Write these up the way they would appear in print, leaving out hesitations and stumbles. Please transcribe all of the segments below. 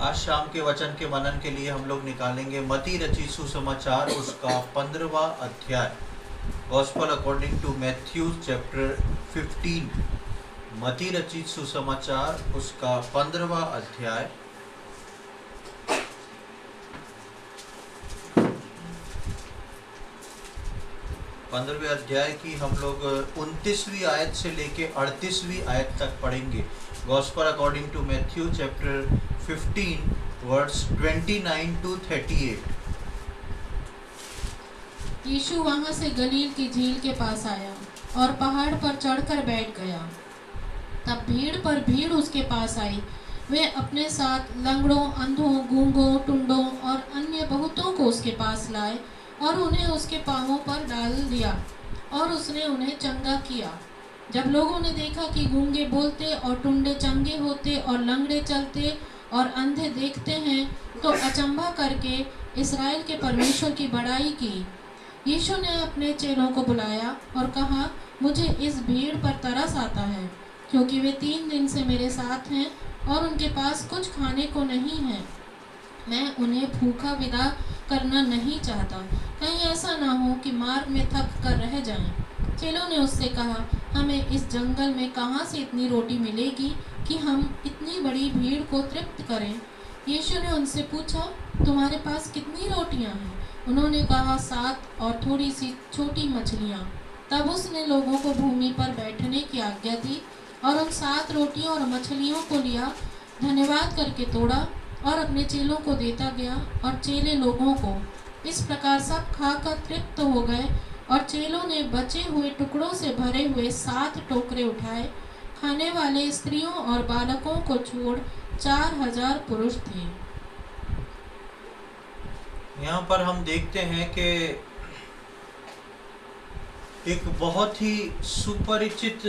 आज शाम के वचन के मनन के लिए हम लोग निकालेंगे मती रचित सुसमाचार उसका 15वां अध्याय। Gospel according to Matthew chapter 15। मती रचित सुसमाचार उसका 15वां अध्याय। पंद्रहवें अध्याय की हम लोग 29वीं आयत से लेके 38वीं आयत तक पढ़ेंगे। Gospel according to Matthew chapter 15 words 29 to 38। यीशु वहां से गलील की झील के पास आया और पहाड़ पर चढ़कर बैठ गया। तब भीड़ पर भीड़ उसके पास आई। वे अपने साथ लंगड़ों, अंधों, गूंगों, टुंडों और अन्य बहुतों को उसके पास लाए और उन्हें उसके पांवों पर डाल दिया और उसने उन्हें चंगा किया। जब लोगों ने देखा कि गूंगे बोलते और टुंडे चंगे होते और लंगड़े चलते और अंधे देखते हैं, तो अचंभा करके इस्राएल के परमेश्वर की बड़ाई की। यीशु ने अपने चेलों को बुलाया और कहा, मुझे इस भीड़ पर तरस आता है, क्योंकि वे 3 दिन से मेरे साथ हैं और उनके पास कुछ खाने को नहीं है। मैं उन्हें भूखा विदा करना नहीं चाहता, कहीं ऐसा ना हो कि मार्ग में थक कर रह जाएं। चेलों ने उससे कहा, हमें इस जंगल में कहाँ से इतनी रोटी मिलेगी कि हम इतनी बड़ी भीड़ को तृप्त करें। यीशु ने उनसे पूछा, तुम्हारे पास कितनी रोटियां हैं? उन्होंने कहा, 7 और थोड़ी सी छोटी मछलियाँ। तब उसने लोगों को भूमि पर बैठने की आज्ञा दी और उन 7 रोटियों और मछलियों को लिया, धन्यवाद करके तोड़ा और अपने चेलों को देता गया और चेले लोगों को। इस प्रकार सब खाकर तृप्त हो गए और चेलों ने बचे हुए टुकड़ों से भरे हुए 7 टोकरे उठाए। खाने वाले स्त्रियों और बालकों को छोड़ 4000 पुरुष थे। यहाँ पर हम देखते हैं कि एक बहुत ही सुपरिचित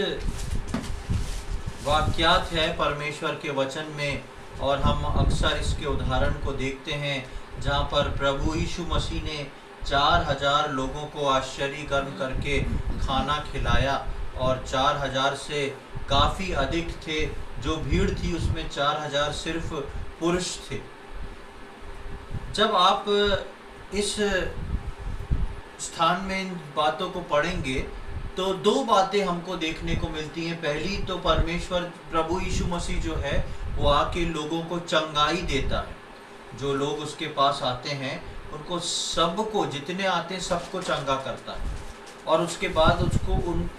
वाक्यात है परमेश्वर के वचन में, और हम अक्सर इसके उदाहरण को देखते हैं जहाँ पर प्रभु यीशु मसीह ने 4000 लोगों को आश्चर्यकर्म करके खाना खिलाया, और 4000 से काफ़ी अधिक थे। जो भीड़ थी उसमें 4000 सिर्फ पुरुष थे। जब आप इस स्थान में इन बातों को पढ़ेंगे तो 2 बातें हमको देखने को मिलती हैं। पहली तो परमेश्वर प्रभु यीशु मसीह जो है वो आके लोगों को चंगाई देता है। जो लोग उसके पास आते हैं उनको सबको, जितने आते हैं सबको चंगा करता है, और उसके बाद उसको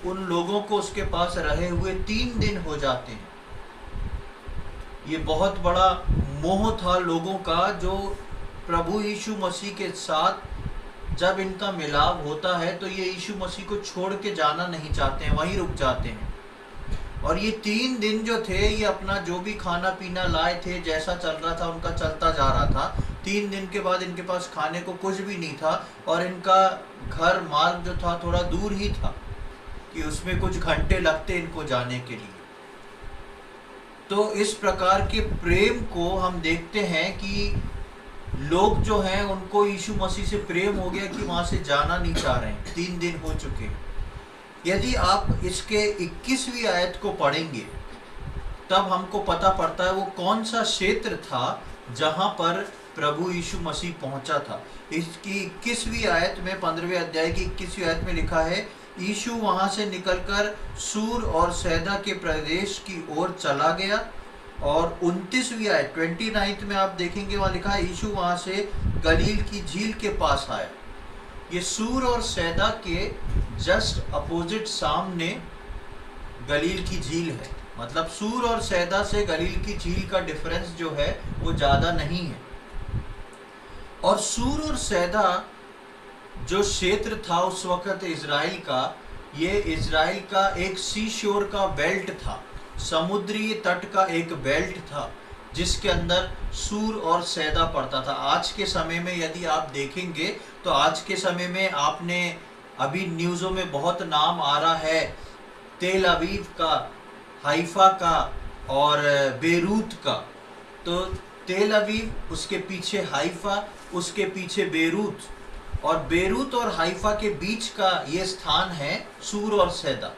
उन लोगों को उसके पास रहे हुए 3 दिन हो जाते हैं। ये बहुत बड़ा मोह था लोगों का, जो प्रभु यीशु मसीह के साथ जब इनका मिलाप होता है तो ये यीशु मसीह को छोड़ के जाना नहीं चाहते हैं, वहीं रुक जाते हैं। और ये 3 दिन जो थे, ये अपना जो भी खाना पीना लाए थे, जैसा चल रहा था उनका चलता जा रहा था। 3 दिन के बाद इनके पास खाने को कुछ भी नहीं था, और इनका घर मार्ग जो था थोड़ा दूर ही था कि उसमें कुछ घंटे लगते इनको जाने के लिए। तो इस प्रकार के प्रेम को हम देखते हैं कि लोग जो हैं उनको यीशु मसीह से प्रेम हो गया कि वहाँ से जाना नहीं चाह रहे हैं। 3 दिन हो चुके हैं। यदि आप इसके 21वीं आयत को पढ़ेंगे तब हमको पता पड़ता है वो कौन सा क्षेत्र था जहाँ पर प्रभु यीशु मसीह पहुँचा था। इसकी 21वीं आयत में, 15वें अध्याय की 21वीं आयत में लिखा है, यीशु वहाँ से निकलकर सूर और सैदा के प्रदेश की ओर चला गया। और 29वीं आयत 29 में आप देखेंगे वहाँ लिखा है, यीशु वहाँ से गलील की झील के पास आया। ये सूर और सैदा के जस्ट अपोजिट सामने गलील की झील है। मतलब सूर और सैदा से गलील की झील का डिफरेंस जो है वो ज़्यादा नहीं है। और सूर और सैदा जो क्षेत्र था उस वक़्त इज़राइल का, ये इज़राइल का एक सी शोर का बेल्ट था, समुद्री तट का एक बेल्ट था जिसके अंदर सूर और सैदा पड़ता था। आज के समय में यदि आप देखेंगे तो आज के समय में आपने अभी न्यूज़ों में बहुत नाम आ रहा है तेल अवीव का, हाइफा का और बेरूत का। तो तेल अवीव, उसके पीछे हाइफा, उसके पीछे बेरूत, और बेरूत और हाइफा के बीच का ये स्थान है सूर और सैदा।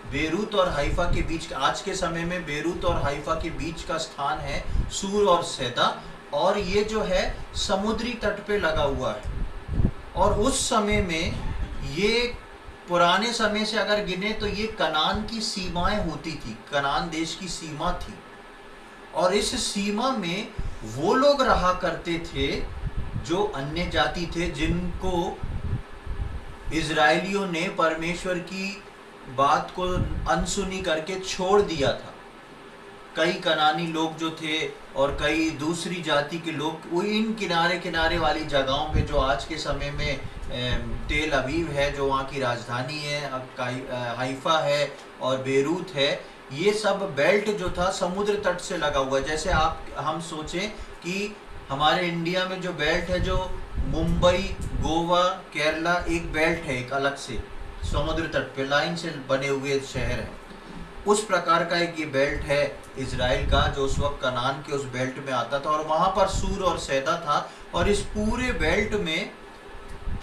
बेरूत और हाइफा के बीच, आज के समय में बेरूत और हाइफा के बीच का स्थान है सूर और सैदा, और ये जो है समुद्री तट पे लगा हुआ है। और उस समय में ये पुराने समय से अगर गिने तो ये कनान की सीमाएं होती थी, कनान देश की सीमा थी। और इस सीमा में वो लोग रहा करते थे जो अन्य जाति थे, जिनको इजराइलियों ने परमेश्वर की बात को अनसुनी करके छोड़ दिया था। कई कनानी लोग जो थे और कई दूसरी जाति के लोग वो इन किनारे किनारे वाली जगहों पे, जो आज के समय में तेल अवीव है जो वहाँ की राजधानी है, हाइफा है और बेरूत है, ये सब बेल्ट जो था समुद्र तट से लगा हुआ है। जैसे हम सोचें कि हमारे इंडिया में जो बेल्ट है, जो मुंबई, गोवा, केरला, एक बेल्ट है, एक अलग से समुद्र तट पे लाइन से बने हुए शहर हैं, उस प्रकार का एक ये बेल्ट है इजराइल का, जो उस वक्त कनान के उस बेल्ट में आता था। और वहाँ पर सूर और सैदा था। और इस पूरे बेल्ट में,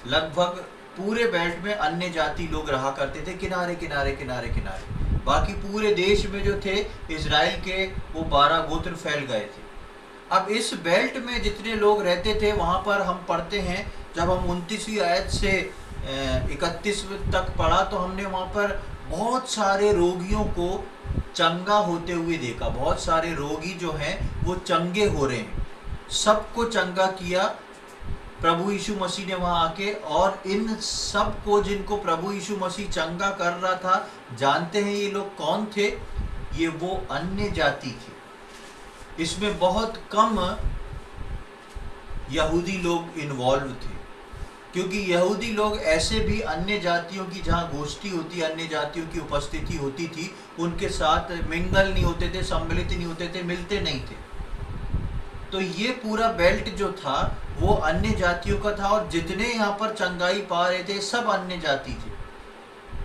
लगभग पूरे बेल्ट में अन्य जाति लोग रहा करते थे, किनारे किनारे किनारे किनारे। बाकी पूरे देश में जो थे इजराइल के, वो 12 गोत्र फैल गए थे। अब इस बेल्ट में जितने लोग रहते थे, वहाँ पर हम पढ़ते हैं, जब हम 29वीं आयत से 31 तक पढ़ा, तो हमने वहाँ पर बहुत सारे रोगियों को चंगा होते हुए देखा। बहुत सारे रोगी जो हैं वो चंगे हो रहे हैं, सबको चंगा किया प्रभु यीशु मसीह ने वहाँ आके। और इन सब को, जिनको प्रभु यीशु मसीह चंगा कर रहा था, जानते हैं ये लोग कौन थे? ये वो अन्य जाति थे। इसमें बहुत कम यहूदी लोग इन्वॉल्व थे, क्योंकि यहूदी लोग ऐसे भी अन्य जातियों की जहाँ गोष्ठी होती, अन्य जातियों की उपस्थिति होती थी, उनके साथ मिंगल नहीं होते थे, सम्मिलित नहीं होते थे, मिलते नहीं थे। तो ये पूरा बेल्ट जो था वो अन्य जातियों का था। और जितने यहाँ पर चंगाई पा रहे थे सब अन्य जाति थे।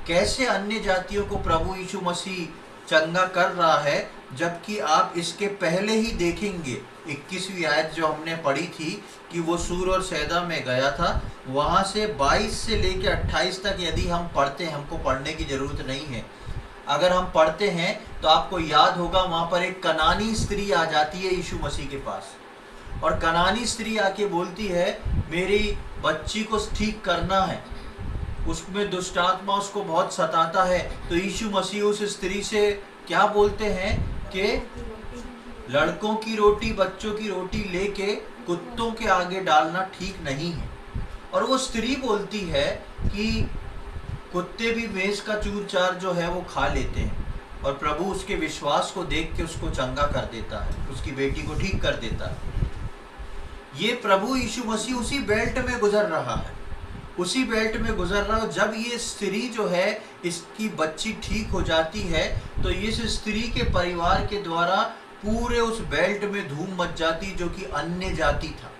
कैसे अन्य जातियों को प्रभु यीशु मसीह चंगा कर रहा है, जबकि आप इसके पहले ही देखेंगे 21वीं आयत जो हमने पढ़ी थी कि वो सूर और सैदा में गया था, वहाँ से 22 से लेकर 28 तक यदि हम पढ़ते हैं, हमको पढ़ने की ज़रूरत नहीं है, अगर हम पढ़ते हैं तो आपको याद होगा, वहाँ पर एक कनानी स्त्री आ जाती है यीशु मसीह के पास। और कनानी स्त्री आके बोलती है, मेरी बच्ची को ठीक करना है, उसमें दुष्ट आत्मा उसको बहुत सताता है। तो यीशु मसीह उस स्त्री से क्या बोलते हैं कि लड़कों की रोटी, बच्चों की रोटी लेके कुत्तों के आगे डालना ठीक नहीं है। और वो स्त्री बोलती है कि कुत्ते भी मेज का चूर चार जो है वो खा लेते हैं। और प्रभु उसके विश्वास को देख के उसको चंगा कर देता है, उसकी बेटी को ठीक कर देता है। ये प्रभु यीशु मसीह उसी बेल्ट में गुजर रहा है, उसी बेल्ट में गुजर रहा है। जब ये स्त्री जो है, इसकी बच्ची ठीक हो जाती है, तो इस स्त्री के परिवार के द्वारा पूरे उस बेल्ट में धूम मच जाती, जो कि अन्य जाति था,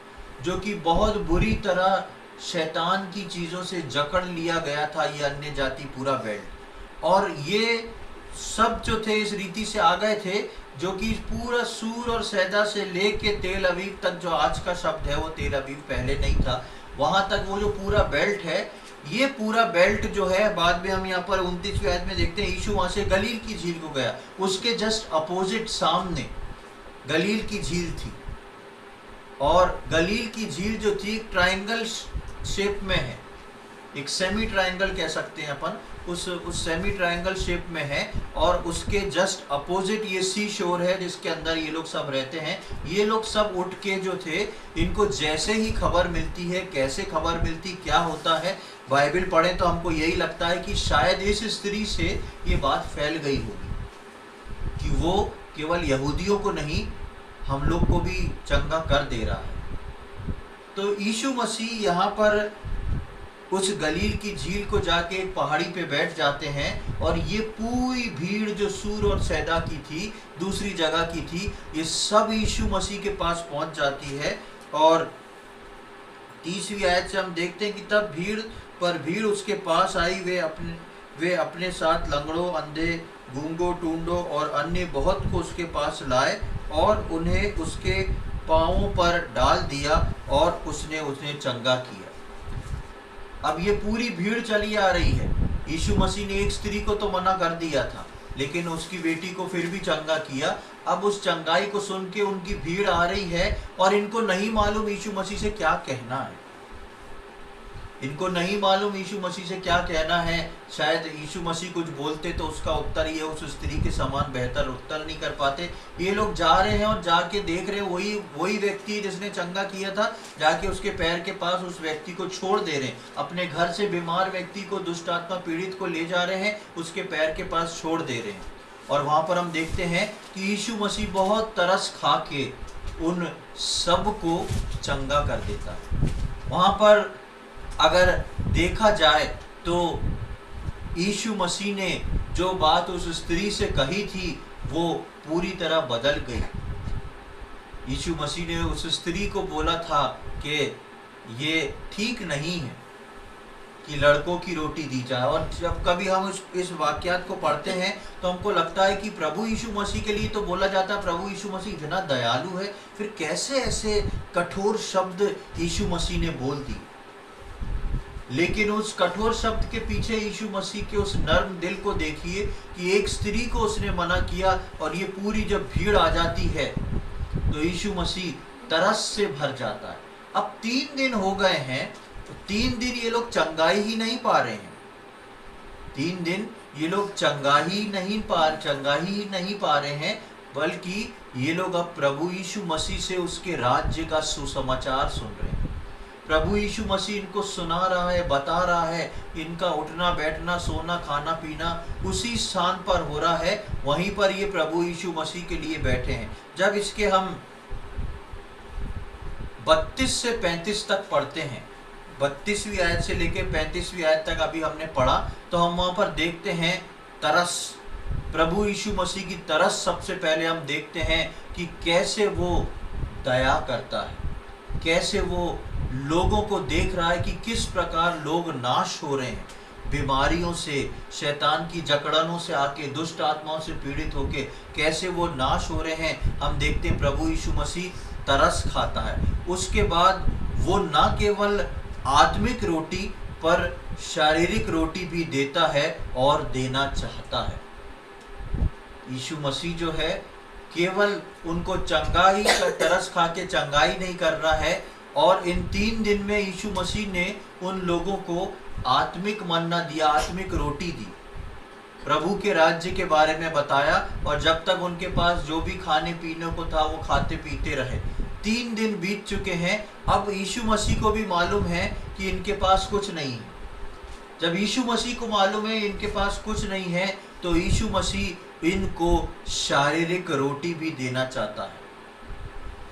जो कि बहुत बुरी तरह शैतान की चीज़ों से जकड़ लिया गया था, ये अन्य जाति पूरा बेल्ट। और ये सब जो थे इस रीति से आ गए थे, जो कि पूरा सूर और सैदा से लेके तेल अवीव तक, जो आज का शब्द है वो तेल अवीव पहले नहीं था, वहाँ तक वो जो पूरा बेल्ट है, ये पूरा बेल्ट जो है, बाद में हम यहाँ पर 29वीं आयत में देखते हैं, यीशु वहाँ से गलील की झील को गया, उसके जस्ट अपोजिट सामने गलील की झील थी। और गलील की झील जो थी ट्रायंगल शेप में है, एक सेमी ट्रायंगल कह सकते हैं अपन, उस सेमी ट्रायंगल शेप में है। और उसके जस्ट अपोजिट ये सी शोर है, जिसके अंदर ये लोग सब रहते हैं। ये लोग सब उठ के जो थे, इनको जैसे ही खबर मिलती है, कैसे खबर मिलती, क्या होता है, बाइबल पढ़ें तो हमको यही लगता है कि शायद इस स्त्री से ये बात फैल गई होगी कि वो केवल यहूदियों को नहीं, हम लोग को भी चंगा कर दे रहा है। तो यीशु मसीह यहाँ पर उस गलील की झील को जाके एक पहाड़ी पे बैठ जाते हैं। और ये पूरी भीड़ जो सूर और सैदा की थी, दूसरी जगह की थी, ये सब यीशु मसीह के पास पहुंच जाती है। और 30वीं आयत से हम देखते हैं कि तब भीड़ पर भीड़ उसके पास आई, वे अपने साथ लंगड़ों, अंधे, गूंगों, टूंडों और अन्य बहुत को उसके पास लाए और उन्हें उसके पांवों पर डाल दिया और उसने चंगा किया। अब ये पूरी भीड़ चली आ रही है, यीशु मसीह ने एक स्त्री को तो मना कर दिया था, लेकिन उसकी बेटी को फिर भी चंगा किया। अब उस चंगाई को सुन के उनकी भीड़ आ रही है और इनको नहीं मालूम यीशु मसीह से क्या कहना है। इनको नहीं मालूम यीशु मसीह से क्या कहना है। शायद यीशु मसीह कुछ बोलते तो उसका उत्तर ये उस स्त्री के समान बेहतर उत्तर नहीं कर पाते। ये लोग जा रहे हैं और जाके देख रहे हैं वही व्यक्ति जिसने चंगा किया था, जाके उसके पैर के पास उस व्यक्ति को छोड़ दे रहे हैं। अपने घर से बीमार व्यक्ति को, दुष्ट आत्मा पीड़ित को ले जा रहे हैं, उसके पैर के पास छोड़ दे रहे हैं। और वहां पर हम देखते हैं कि यीशु मसीह बहुत तरस खा के उन सब को चंगा कर देता है। वहां पर अगर देखा जाए तो यीशु मसीह ने जो बात उस स्त्री से कही थी वो पूरी तरह बदल गई। यीशु मसीह ने उस स्त्री को बोला था कि ये ठीक नहीं है कि लड़कों की रोटी दी जाए। और जब कभी हम इस वाक्यात को पढ़ते हैं तो हमको लगता है कि प्रभु यीशु मसीह के लिए तो बोला जाता है, प्रभु यीशु मसीह इतना दयालु है, फिर कैसे ऐसे कठोर शब्द यीशु मसीह ने बोल दी। लेकिन उस कठोर शब्द के पीछे यीशु मसीह के उस नर्म दिल को देखिए कि एक स्त्री को उसने मना किया और ये पूरी जब भीड़ आ जाती है तो यीशु मसीह तरस से भर जाता है। अब 3 दिन हो गए हैं, तो 3 दिन ये लोग चंगाई ही नहीं पा रहे हैं। 3 दिन ये लोग चंगाई ही नहीं पा रहे हैं, बल्कि ये लोग अब प्रभु यीशु मसीह से उसके राज्य का सुसमाचार सुन रहे हैं। प्रभु यीशु मसीह इनको सुना रहा है, बता रहा है, इनका उठना बैठना, सोना, खाना पीना उसी स्थान पर हो रहा है, वहीं पर ये प्रभु यीशु मसीह के लिए बैठे हैं। जब इसके हम 32 से 35 तक पढ़ते हैं, 32वीं आयत से लेकर 35वीं आयत तक अभी हमने पढ़ा, तो हम वहां पर देखते हैं तरस, प्रभु यीशु मसीह की तरस। सबसे पहले हम देखते हैं कि कैसे वो दया करता है, कैसे वो लोगों को देख रहा है कि किस प्रकार लोग नाश हो रहे हैं, बीमारियों से, शैतान की जकड़नों से आके, दुष्ट आत्माओं से पीड़ित होके कैसे वो नाश हो रहे हैं। हम देखते हैं प्रभु यीशु मसीह तरस खाता है। उसके बाद वो न केवल आत्मिक रोटी पर शारीरिक रोटी भी देता है और देना चाहता है। यीशु मसीह जो है केवल उनको चंगाई का तरस खा के चंगाई नहीं कर रहा है, और इन 3 दिन में यीशु मसीह ने उन लोगों को आत्मिक मन्ना दिया, आत्मिक रोटी दी, प्रभु के राज्य के बारे में बताया, और जब तक उनके पास जो भी खाने पीने को था वो खाते पीते रहे। 3 दिन बीत चुके हैं। अब यीशु मसीह को भी मालूम है कि इनके पास कुछ नहीं है। जब यीशु मसीह को मालूम है इनके पास कुछ नहीं है, तो यीशु मसीह इनको शारीरिक रोटी भी देना चाहता है।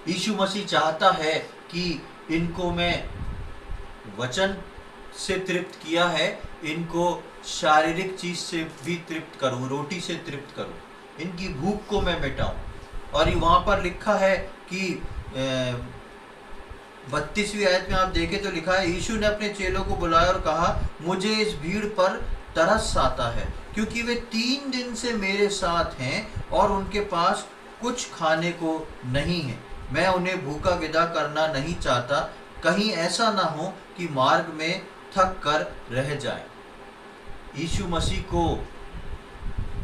यीशु मसीह चाहता है कि इनको मैं वचन से तृप्त किया है, इनको शारीरिक चीज से भी तृप्त करूं, रोटी से तृप्त करूं, इनकी भूख को मैं मिटाऊं। और वहां पर लिखा है कि 32वीं आयत में आप देखें तो लिखा है, यीशु ने अपने चेलों को बुलाया और कहा, मुझे इस भीड़ पर तरस आता है, क्योंकि वे 3 दिन से मेरे साथ हैं और उनके पास कुछ खाने को नहीं है। मैं उन्हें भूखा विदा करना नहीं चाहता, कहीं ऐसा ना हो कि मार्ग में थक कर रह जाए। यीशु मसीह को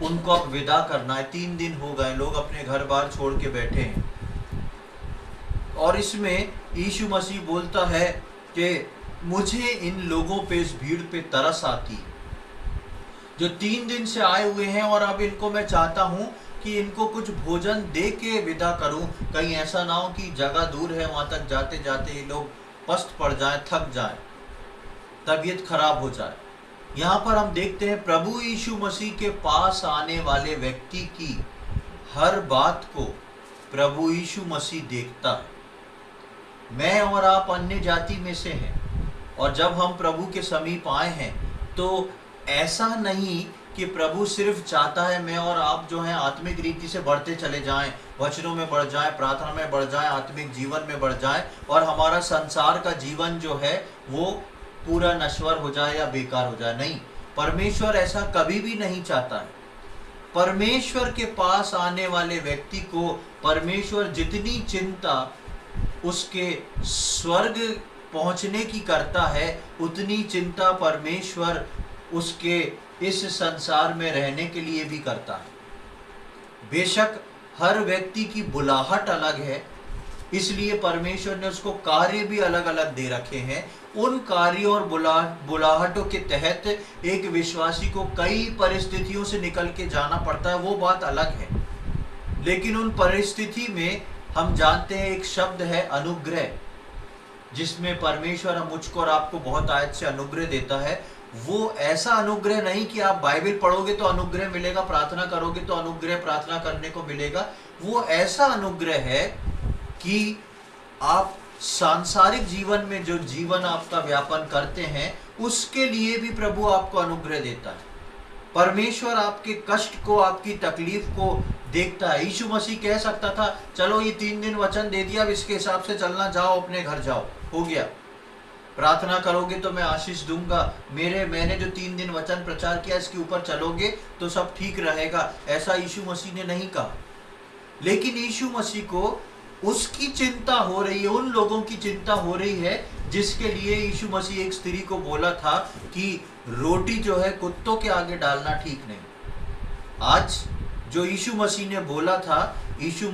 उनको अब विदा करना है। 3 दिन हो गए, लोग अपने घर बार छोड़ के बैठे हैं, और इसमें यीशु मसीह बोलता है कि मुझे इन लोगों पे, इस भीड़ पे तरस आती है जो 3 दिन से आए हुए हैं, और अब इनको मैं चाहता हूँ कि इनको कुछ भोजन दे के विदा करूं। कहीं ऐसा ना हो कि जगह दूर है, वहां तक जाते जाते ये लोग पस्त पड़ जाएं, थक जाएं, तबीयत खराब हो जाए। यहाँ पर हम देखते हैं प्रभु यीशु मसीह के पास आने वाले व्यक्ति की हर बात को प्रभु यीशु मसीह देखता है। मैं और आप अन्य जाति में से हैं, और जब हम प्रभु के समीप आए हैं तो ऐसा नहीं कि प्रभु सिर्फ चाहता है मैं और आप जो हैं आत्मिक रीति से बढ़ते चले जाएं, वचनों में बढ़ जाएं, प्रार्थना में बढ़ जाएं, आत्मिक जीवन में बढ़ जाएं, और हमारा संसार का जीवन जो है वो पूरा नश्वर हो जाए या बेकार हो जाए। नहीं, परमेश्वर ऐसा कभी भी नहीं चाहता है। परमेश्वर के पास आने वाले व्यक्ति को परमेश्वर जितनी चिंता उसके स्वर्ग पहुंचने की करता है, उतनी चिंता परमेश्वर उसके इस संसार में रहने के लिए भी करता है। बेशक हर व्यक्ति की बुलाहट अलग है, इसलिए परमेश्वर ने उसको कार्य भी अलग अलग दे रखे हैं। उन कार्यों और बुलाहटों के तहत एक विश्वासी को कई परिस्थितियों से निकल के जाना पड़ता है, वो बात अलग है। लेकिन उन परिस्थिति में हम जानते हैं एक शब्द है अनुग्रह, जिसमें परमेश्वर मुझको और आपको बहुत आयत से अनुग्रह देता है। वो ऐसा अनुग्रह नहीं कि आप बाइबल पढ़ोगे तो अनुग्रह मिलेगा, प्रार्थना करोगे तो अनुग्रह प्रार्थना करने को मिलेगा। वो ऐसा अनुग्रह है कि आप सांसारिक जीवन में जो जीवन आपका व्यापन करते हैं उसके लिए भी प्रभु आपको अनुग्रह देता है। परमेश्वर आपके कष्ट को, आपकी तकलीफ को देखता है। यीशु मसीह कह सकता था चलो ये 3 दिन वचन दे दिया, अब इसके हिसाब से चलना, जाओ अपने घर जाओ, हो गया, प्रार्थना करोगे तो मैं आशीष दूंगा, मैंने जो 3 दिन वचन प्रचार किया इसके ऊपर चलोगे तो सब ठीक रहेगा। ऐसा यीशु मसीह ने नहीं कहा। लेकिन यीशु मसीह को उसकी चिंता हो रही है, उन लोगों की चिंता हो रही है जिसके लिए यीशु मसीह एक स्त्री को बोला था कि रोटी जो है कुत्तों के आगे डालना ठीक नहीं। आज जो यीशु मसीह ने बोला था, यीशु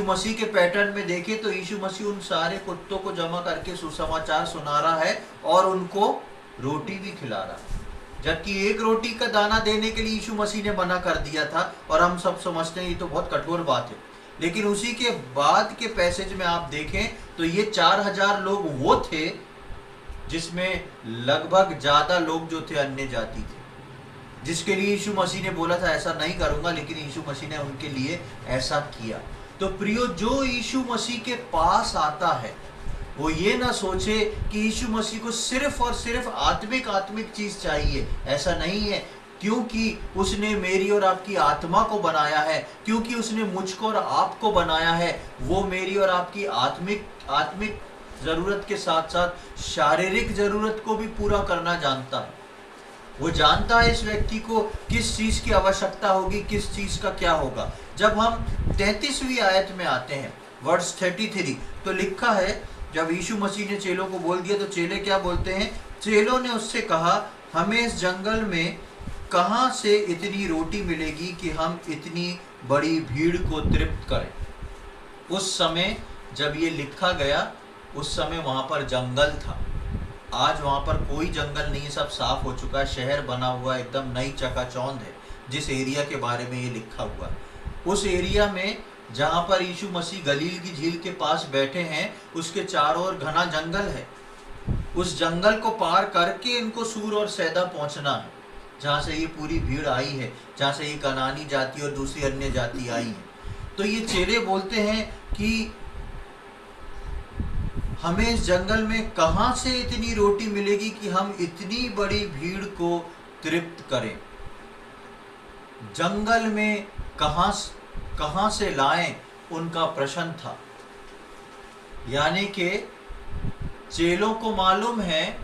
मसीह के पैटर्न में देखे तो यीशु मसीह उन सारे कुत्तों को जमा करके सुसमाचार सुना रहा है और उनको रोटी भी खिला रहा है। जबकि एक रोटी का दाना देने के लिए यीशु मसीह ने मना कर दिया था, और हम सब समझते हैं ये तो बहुत कठोर बात है। लेकिन उसी के बाद के पैसेज में आप देखें तो ये 4000 लोग वो थे जिसमें लगभग ज्यादा लोग जो थे अन्य जाति थे, जिसके लिए यीशु मसीह ने बोला था ऐसा नहीं करूंगा, लेकिन यीशु मसीह ने उनके लिए ऐसा किया। तो प्रियो, जो यीशु मसीह के पास आता है वो ये ना सोचे कि यीशु मसीह को सिर्फ और सिर्फ आत्मिक चीज चाहिए, ऐसा नहीं है। क्योंकि उसने मेरी और आपकी आत्मा को बनाया है, क्योंकि उसने मुझको और आपको बनाया है, वो मेरी और आपकी आत्मिक जरूरत के साथ साथ शारीरिक जरूरत को भी पूरा करना जानता है। वो जानता है इस व्यक्ति को किस चीज की आवश्यकता होगी, किस चीज का क्या होगा। जब हम 33वीं आयत में आते हैं, वर्स 33, तो लिखा है जब यीशु मसीह ने चेलों को बोल दिया तो चेले क्या बोलते हैं? चेलों ने उससे कहा, हमें इस जंगल में कहाँ से इतनी रोटी मिलेगी कि हम इतनी बड़ी भीड़ को तृप्त करें। उस समय जब ये लिखा गया उस समय वहाँ पर जंगल था। आज वहाँ पर कोई जंगल नहीं, सब साफ हो चुका है, शहर बना हुआ एकदम नई चकाचौंध है। जिस एरिया के बारे में ये लिखा हुआ है, उस एरिया में जहाँ पर यीशु मसीह गलील की झील के पास बैठे हैं, उसके चारों ओर घना जंगल है। उस जंगल को पार करके इनको सूर और सैदा पहुँचना है, जहाँ से ये पूरी भीड़ आई है, जहाँ से ये कनानी जाति और दूसरी अन्य जाति आई है। तो ये चेले बोलते हैं कि हमें इस जंगल में कहाँ से इतनी रोटी मिलेगी कि हम इतनी बड़ी भीड़ को तृप्त करें। जंगल में कहाँ से लाएं, उनका प्रश्न था। यानी कि चेलों को मालूम है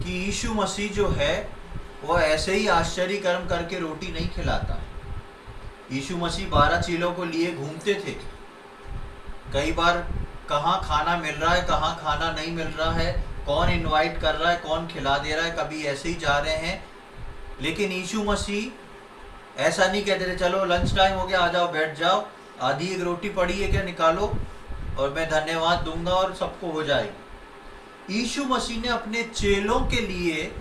कि यीशु मसीह जो है वो ऐसे ही आश्चर्य कर्म करके रोटी नहीं खिलाता। यीशु मसीह 12 चेलों को लिए घूमते थे। कई बार कहाँ खाना मिल रहा है, कहाँ खाना नहीं मिल रहा है, कौन इनवाइट कर रहा है, कौन खिला दे रहा है, कभी ऐसे ही जा रहे हैं। लेकिन यीशु मसीह ऐसा नहीं कहते थे चलो लंच टाइम हो गया, आ जाओ बैठ जाओ, आधी एक रोटी पड़ी है क्या निकालो और मैं धन्यवाद दूंगा और सबको हो जाएगी। यीशु मसीह ने अपने चेलों के लिए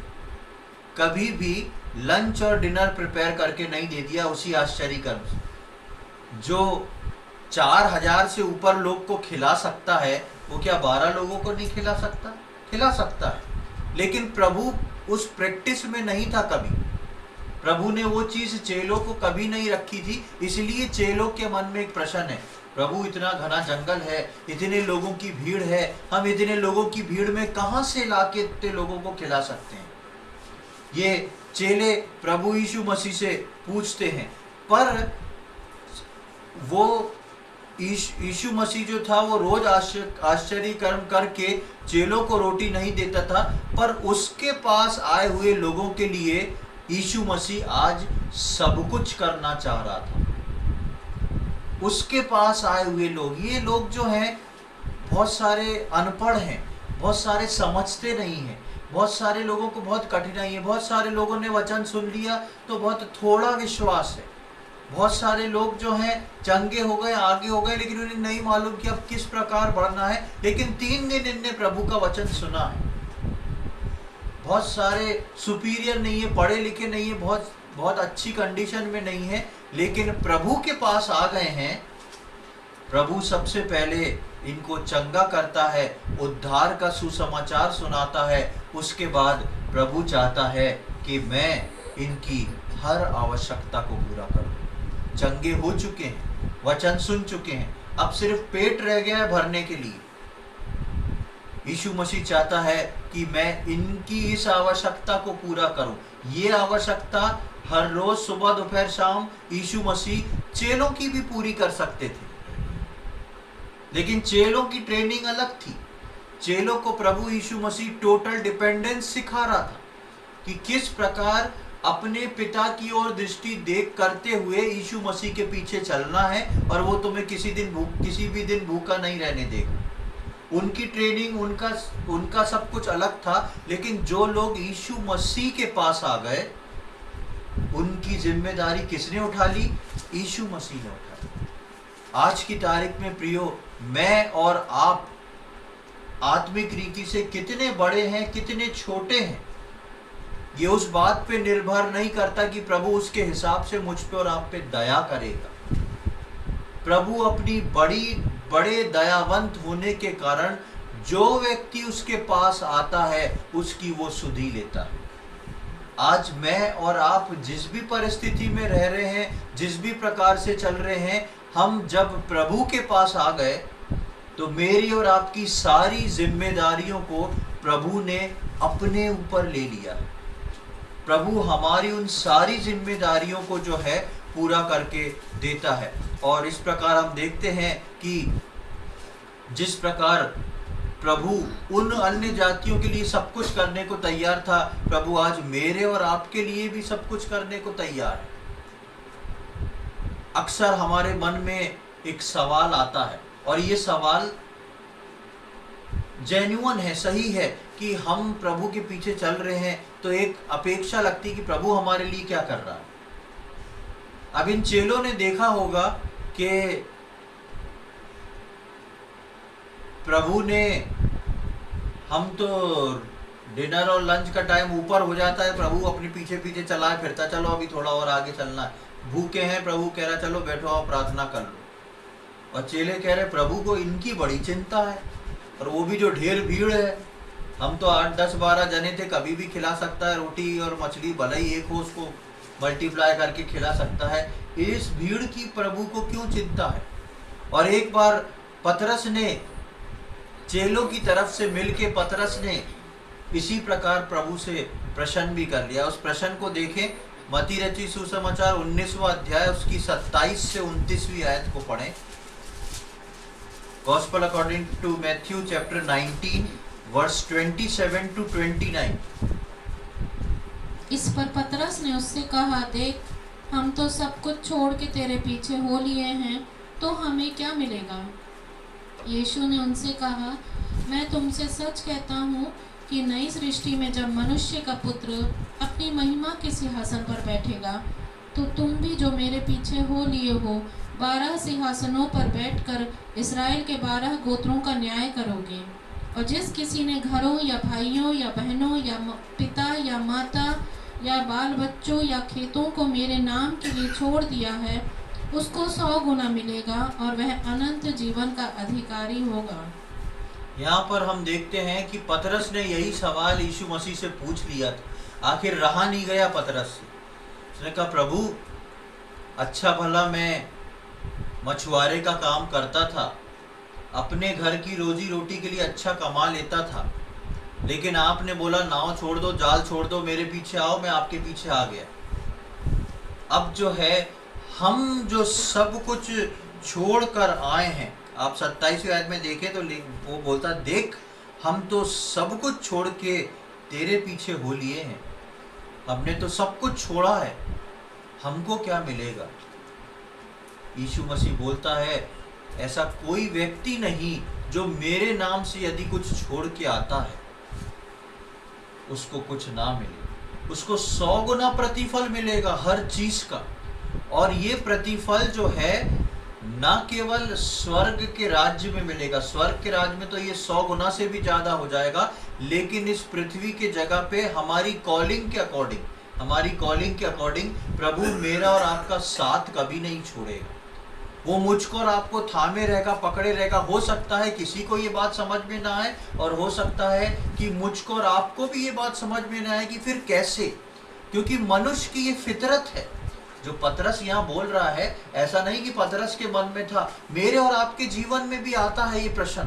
कभी भी लंच और डिनर प्रिपेयर करके नहीं दे दिया उसी आश्चर्य कर्म से। जो 4000 से ऊपर लोग को खिला सकता है, वो क्या 12 लोगों को नहीं खिला सकता? खिला सकता है। लेकिन प्रभु उस प्रैक्टिस में नहीं था कभी। प्रभु ने वो चीज चेलों को कभी नहीं रखी थी। इसलिए चेलों के मन में एक प्रश्न है, प्रभु इतना घना जंगल है, इतने लोगों की भीड़ है, हम इतने लोगों की भीड़ में कहाँ से लाके इतने लोगों को खिला सकते हैं? ये चेले प्रभु यीशु मसीह से पूछते हैं। पर वो यीशु मसीह जो था वो रोज आश्चर्य कर्म करके चेलों को रोटी नहीं देता था, पर उसके पास आए हुए लोगों के लिए यीशु मसीह आज सब कुछ करना चाह रहा था। उसके पास आए हुए लोग, ये लोग जो हैं बहुत सारे अनपढ़ हैं, बहुत सारे समझते नहीं हैं, बहुत सारे लोगों को बहुत कठिनाई है, बहुत सारे लोगों ने वचन सुन लिया तो बहुत थोड़ा विश्वास है। बहुत सारे लोग जो हैं चंगे हो गए, आगे हो गए, लेकिन उन्हें नहीं मालूम कि अब किस प्रकार बढ़ना है। लेकिन 3 दिन इनने प्रभु का वचन सुना है। बहुत सारे सुपीरियर नहीं है, पढ़े लिखे नहीं है, बहुत बहुत अच्छी कंडीशन में नहीं है, लेकिन प्रभु के पास आ गए हैं। प्रभु सबसे पहले इनको चंगा करता है, उद्धार का सुसमाचार सुनाता है। उसके बाद प्रभु चाहता है कि मैं इनकी हर आवश्यकता को पूरा करूं। चंगे हो चुके हैं, वचन सुन चुके हैं, अब सिर्फ पेट रह गया है भरने के लिए। यीशु मसीह चाहता है कि मैं इनकी इस आवश्यकता को पूरा करूं। ये आवश्यकता हर रोज सुबह दोपहर शाम यीशु मसीह चेलों की भी पूरी कर सकते थे, लेकिन चेलों की ट्रेनिंग अलग थी। चेलों को प्रभु यीशु मसीह टोटल डिपेंडेंस सिखा रहा था कि किस प्रकार अपने पिता की ओर दृष्टि देख करते हुए यीशु मसीह के पीछे चलना है, और वो तुम्हें किसी भी दिन भूखा नहीं रहने देगा। उनकी ट्रेनिंग, उनका सब कुछ अलग था। लेकिन जो लोग यीशु मसीह के पास आ गए, उनकी जिम्मेदारी किसने उठा ली? यीशु मसीह ने उठा ली। आज की तारीख में प्रियो, मैं और आप आत्मिक रीति से कितने बड़े हैं, कितने छोटे हैं, ये उस बात पे निर्भर नहीं करता कि प्रभु उसके हिसाब से मुझ पे और आप पे दया करेगा। प्रभु अपनी बड़े दयावंत होने के कारण जो व्यक्ति उसके पास आता है उसकी वो सुधि लेता है। आज मैं और आप जिस भी परिस्थिति में रह रहे हैं, जिस भी प्रकार से चल रहे हैं, हम जब प्रभु के पास आ गए तो मेरी और आपकी सारी जिम्मेदारियों को प्रभु ने अपने ऊपर ले लिया। प्रभु हमारी उन सारी जिम्मेदारियों को जो है पूरा करके देता है। और इस प्रकार हम देखते हैं कि जिस प्रकार प्रभु उन अन्य जातियों के लिए सब कुछ करने को तैयार था, प्रभु आज मेरे और आपके लिए भी सब कुछ करने को तैयार है। अक्सर हमारे मन में एक सवाल आता है, और ये सवाल जेन्युइन है, सही है, कि हम प्रभु के पीछे चल रहे हैं तो एक अपेक्षा लगती है कि प्रभु हमारे लिए क्या कर रहा है। अब इन चेलों ने देखा होगा कि प्रभु ने, हम तो डिनर और लंच का टाइम ऊपर हो जाता है, प्रभु अपने पीछे पीछे चलाए फिरता, चलो अभी थोड़ा और आगे चलना है। भूखे हैं, प्रभु कह रहा चलो बैठो और प्रार्थना कर लो। और चेले कह रहे प्रभु को इनकी बड़ी चिंता है, और वो भी जो ढेर भीड़ है। हम तो 8, 10, 12 जने थे, कभी भी खिला सकता है रोटी और मछली, भले ही एक हो उसको मल्टीप्लाई करके खिला सकता है। इस भीड़ की प्रभु को क्यों चिंता है? और एक बार पतरस ने चेलों की तरफ से मिलके पतरस ने इसी प्रकार प्रभु से प्रश्न भी कर लिया। उस प्रश्न को देखें, मत्ती रचित सुसमाचार 19वां अध्याय उसकी 27 से 29वीं आयत को पढ़ें। Gospel according to Matthew chapter 19 verse 27 to 29। इस पर पतरस ने उससे कहा, देख हम तो सब कुछ छोड़ के तेरे पीछे हो लिए हैं, तो हमें क्या मिलेगा? यीशु ने उनसे कहा, मैं तुमसे सच कहता हूँ कि नई सृष्टि में जब मनुष्य का पुत्र अपनी महिमा के सिंहासन पर बैठेगा, तो तुम भी जो मेरे पीछे हो लिए हो 12 सिंहासनों पर बैठकर इस्राएल के 12 गोत्रों का न्याय करोगे। और जिस किसी ने घरों या भाइयों या बहनों या पिता या माता या बाल बच्चों या खेतों को मेरे नाम के लिए छोड़ दिया है, उसको 100 गुना मिलेगा और वह अनंत जीवन का अधिकारी होगा। यहाँ पर हम देखते हैं कि पतरस ने यही सवाल यीशु मसीह से पूछ लिया था। आखिर रहा नहीं गया पतरस से। उसने कहा, प्रभु अच्छा भला मैं मछुआरे का काम करता था, अपने घर की रोजी रोटी के लिए अच्छा कमा लेता था, लेकिन आपने बोला नाव छोड़ दो, जाल छोड़ दो, मेरे पीछे आओ, मैं आपके पीछे आ गया। अब जो है हम जो सब कुछ छोड़ कर आए हैं, आप 27वीं आयत में देखें तो वो बोलता, देख हम तो सब कुछ छोड़ के तेरे पीछे हो लिए हैं, हमने तो सब कुछ छोड़ा है, हमको क्या मिलेगा? यीशु मसीह बोलता है, ऐसा कोई व्यक्ति नहीं जो मेरे नाम से यदि कुछ छोड़ के आता है उसको कुछ ना मिले, उसको 100 गुना प्रतिफल मिलेगा हर चीज का। और ये प्रतिफल जो है ना केवल स्वर्ग के राज्य में मिलेगा, स्वर्ग के राज्य में तो ये 100 गुना से भी ज्यादा हो जाएगा, लेकिन इस पृथ्वी के जगह पे हमारी कॉलिंग के अकॉर्डिंग प्रभु मेरा और आपका साथ कभी नहीं छोड़ेगा। वो मुझको और आपको थामे रहेगा, पकड़े रहेगा। हो सकता है किसी को ये बात समझ में ना आए, और हो सकता है कि मुझको और आपको भी ये बात समझ में ना आए कि फिर कैसे, क्योंकि मनुष्य की ये फितरत है। जो पतरस यहाँ बोल रहा है, ऐसा नहीं कि पतरस के मन में था, मेरे और आपके जीवन में भी आता है ये प्रश्न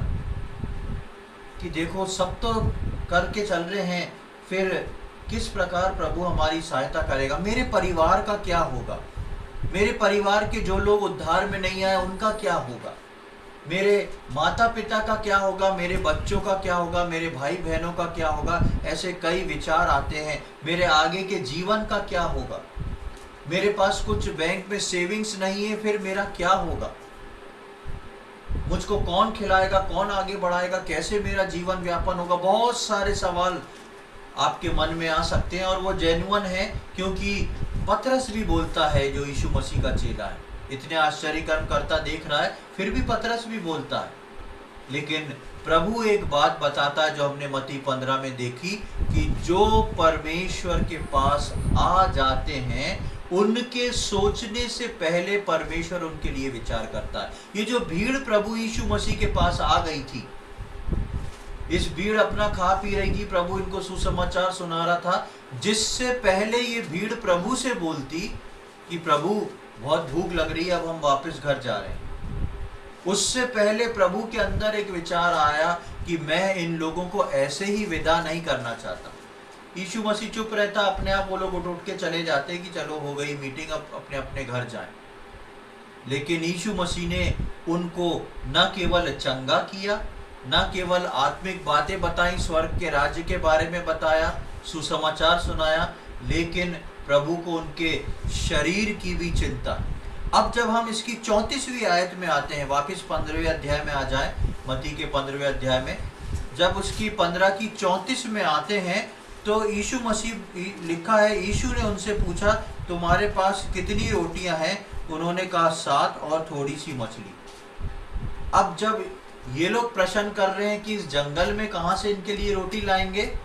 कि देखो सब तो करके चल रहे हैं, फिर किस प्रकार प्रभु हमारी सहायता करेगा, मेरे परिवार का क्या होगा, मेरे परिवार के जो लोग उद्धार में नहीं आए उनका क्या होगा, मेरे माता पिता का क्या होगा, मेरे बच्चों का क्या होगा, मेरे भाई बहनों का क्या होगा। ऐसे कई विचार आते हैं। मेरे आगे के जीवन का क्या होगा, मेरे पास कुछ बैंक में सेविंग्स नहीं है, फिर मेरा क्या होगा, मुझको कौन खिलाएगा, कौन आगे बढ़ाएगा, कैसे मेरा जीवन व्यापन होगा। बहुत सारे सवाल आपके मन में आ सकते हैं, और वो जेन्युइन है, क्योंकि पतरस भी बोलता है जो यीशु मसीह का चेला है, इतने आश्चर्य कर्म करता देख रहा है, फिर भी पतरस भी बोलता है। लेकिन प्रभु एक बात बताता है जो हमने मत्ती 15 में देखी, कि जो परमेश्वर के पास आ जाते हैं उनके सोचने से पहले परमेश्वर उनके लिए विचार करता है। ये जो भीड़ प्रभु यीशु मसीह के पास आ गई थी, इस भीड़ अपना खा पी रही थी, प्रभु इनको सुसमाचार सुना रहा था, जिससे पहले ये भीड़ प्रभु से बोलती कि प्रभु बहुत भूख लग रही है, अब हम वापस घर जा रहे हैं, उससे पहले प्रभु के अंदर एक विचार आया कि मैं इन लोगों को ऐसे ही विदा नहीं करना चाहता। यीशु मसीह चुप रहता, अपने आप वो लोग उठ के चले जाते कि चलो हो गई मीटिंग, अब अपने अपने घर जाएं। लेकिन यीशु मसीह ने उनको न केवल चंगा किया, न केवल आत्मिक बातें बताई, स्वर्ग के राज्य के बारे में बताया, सुसमाचार सुनाया, लेकिन प्रभु को उनके शरीर की भी चिंता। अब जब हम इसकी 34वीं आयत में आते हैं, वापस 15वें अध्याय में आ जाए, मत्ती के 15वें अध्याय में, जब उसकी 15 की 34 में आते हैं, तो यीशु मसीह लिखा है, यीशु ने उनसे पूछा तुम्हारे पास कितनी रोटियां हैं? उन्होंने कहा 7 और थोड़ी सी मछली। अब जब ये लोग प्रश्न कर रहे हैं कि इस जंगल में कहां से इनके लिए रोटी लाएंगे,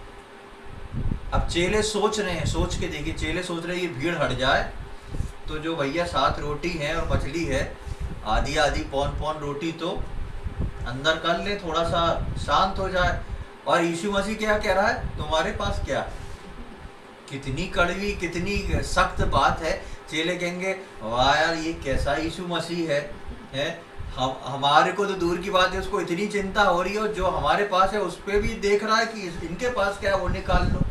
अब चेले सोच रहे हैं, सोच के देखिए, चेले सोच रहे हैं ये भीड़ हट जाए तो जो भैया 7 रोटी है और मछली है, आधी आधी पौन रोटी तो अंदर कर ले, थोड़ा सा शांत हो जाए। और यीशु मसीह क्या कह रहा है, तुम्हारे पास क्या? कितनी कड़वी, कितनी सख्त बात है। चेले कहेंगे वाह यार, ये कैसा यीशु मसीह है? हमारे को तो दूर की बात है, उसको इतनी चिंता हो रही है, जो हमारे पास है उस पर भी देख रहा है कि इनके पास क्या है वो निकाल लो।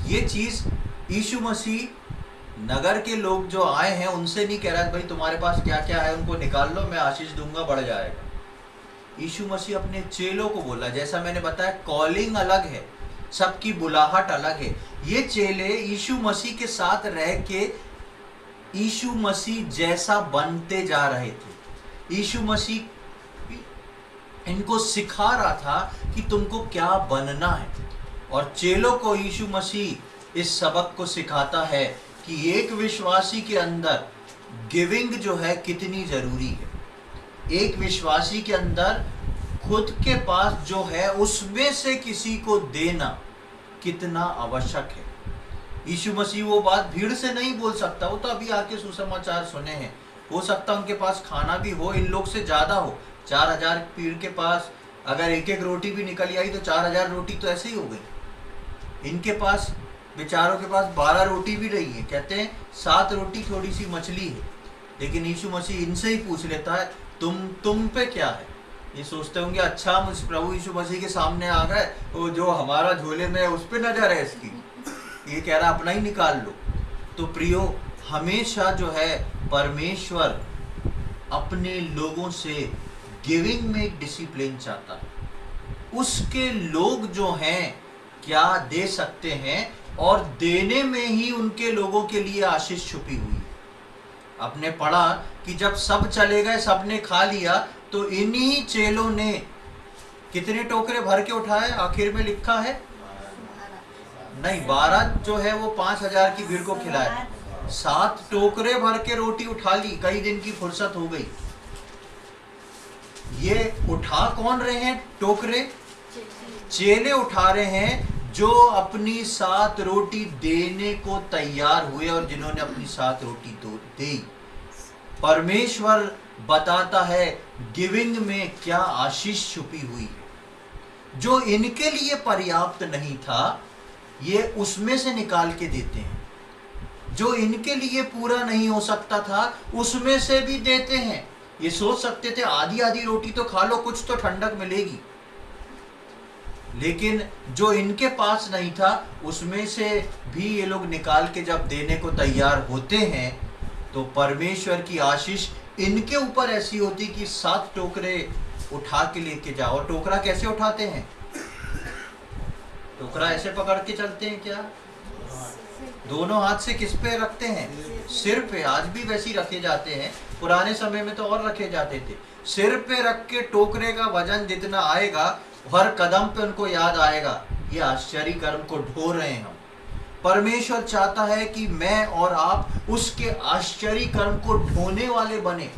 ये चीज यीशु मसीह नगर के लोग जो आए हैं उनसे नहीं कह रहा है भाई तुम्हारे पास क्या क्या है उनको निकाल लो, मैं आशीष दूंगा, बढ़ जाएगा। यीशु मसीह अपने चेलों को बोला, जैसा मैंने बताया कॉलिंग अलग है, सबकी बुलाहट अलग है। ये चेले यीशु मसीह के साथ रह के यीशु मसीह जैसा बनते जा रहे थे। यीशु मसीह इनको सिखा रहा था कि तुमको क्या बनना है, और चेलों को यीशु मसीह इस सबक को सिखाता है कि एक विश्वासी के अंदर गिविंग जो है कितनी जरूरी है। एक विश्वासी के अंदर खुद के पास जो है उसमें से किसी को देना कितना आवश्यक है। यीशु मसीह वो बात भीड़ से नहीं बोल सकता, वो तो अभी आके सुसमाचार सुने हैं, हो सकता उनके पास खाना भी हो, इन लोग से ज्यादा हो। 4000 भीड़ के पास अगर एक एक रोटी भी निकल आई तो 4000 रोटी तो ऐसे ही हो गई। इनके पास बेचारों के पास 12 रोटी भी नहीं है, कहते हैं 7 रोटी थोड़ी सी मछली है। लेकिन यीशु मसीह इनसे ही पूछ लेता है तुम पे क्या है। ये सोचते होंगे अच्छा मुझ प्रभु यीशु मसीह के सामने आ गए, तो जो हमारा झोले में है उस पे नजर है इसकी, ये कह रहा अपना ही निकाल लो। तो प्रियो, हमेशा जो है परमेश्वर अपने लोगों से गिविंग में एक डिसिप्लिन चाहता है। उसके लोग जो हैं क्या दे सकते हैं, और देने में ही उनके लोगों के लिए आशीष छुपी हुई है। आपने पढ़ा कि जब सब चले गए, सबने खा लिया, तो इन्हीं चेलों ने कितने टोकरे भर के उठाए, आखिर में लिखा है नहीं, 12 जो है वो 5,000 की भीड़ को खिलाया। 7 टोकरे भर के रोटी उठा ली, कई दिन की फुर्सत हो गई। ये उठा कौन रहे हैं टोकरे? चेले उठा रहे हैं, जो अपनी 7 रोटी देने को तैयार हुए और जिन्होंने अपनी 7 रोटी दी। परमेश्वर बताता है गिविंग में क्या आशीष छुपी हुई है। जो इनके लिए पर्याप्त नहीं था, ये उसमें से निकाल के देते हैं। जो इनके लिए पूरा नहीं हो सकता था, उसमें से भी देते हैं। ये सोच सकते थे आधी आधी रोटी तो खा लो, कुछ तो ठंडक मिलेगी, लेकिन जो इनके पास नहीं था उसमें से भी ये लोग निकाल के जब देने को तैयार होते हैं, तो परमेश्वर की आशीष इनके ऊपर ऐसी होती कि 7 टोकरे उठा के लेके जाओ। और टोकरा कैसे उठाते हैं? टोकरा ऐसे पकड़ के चलते हैं क्या? दोनों हाथ से किस पे रखते हैं? सिर पे। आज भी वैसे ही रखे जाते हैं, पुराने समय में तो और रखे जाते थे। सिर पे रख के टोकरे का वजन जितना आएगा, हर कदम पे उनको याद आएगा ये आश्चर्य कर्म को ढो रहे हैं हम। परमेश्वर चाहता है कि मैं और आप उसके आश्चर्य कर्म को ढोने वाले बने।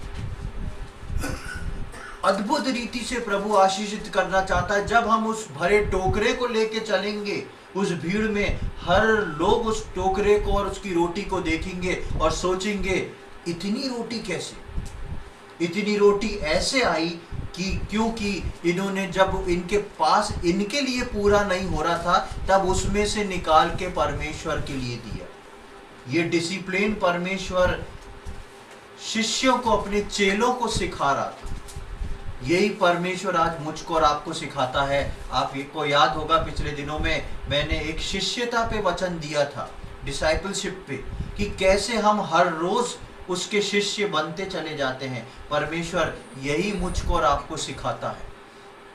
अद्भुत रीति से प्रभु आशीषित करना चाहता है। जब हम उस भरे टोकरे को लेके चलेंगे, उस भीड़ में हर लोग उस टोकरे को और उसकी रोटी को देखेंगे और सोचेंगे इतनी रोटी कैसे? इतनी रोटी ऐसे आई कि क्योंकि इन्होंने, जब इनके पास इनके लिए पूरा नहीं हो रहा था, तब उसमें से निकाल के परमेश्वर के लिए दिया। ये डिसिप्लिन परमेश्वर शिष्यों को, अपने चेलों को सिखा रहा था। यही परमेश्वर आज मुझको और आपको सिखाता है। आपको याद होगा पिछले दिनों में मैंने एक शिष्यता पे वचन दिया था, डिसाइपलशिप पे, कि कैसे हम हर रोज उसके शिष्य बनते चले जाते हैं। परमेश्वर यही मुझको और आपको सिखाता है।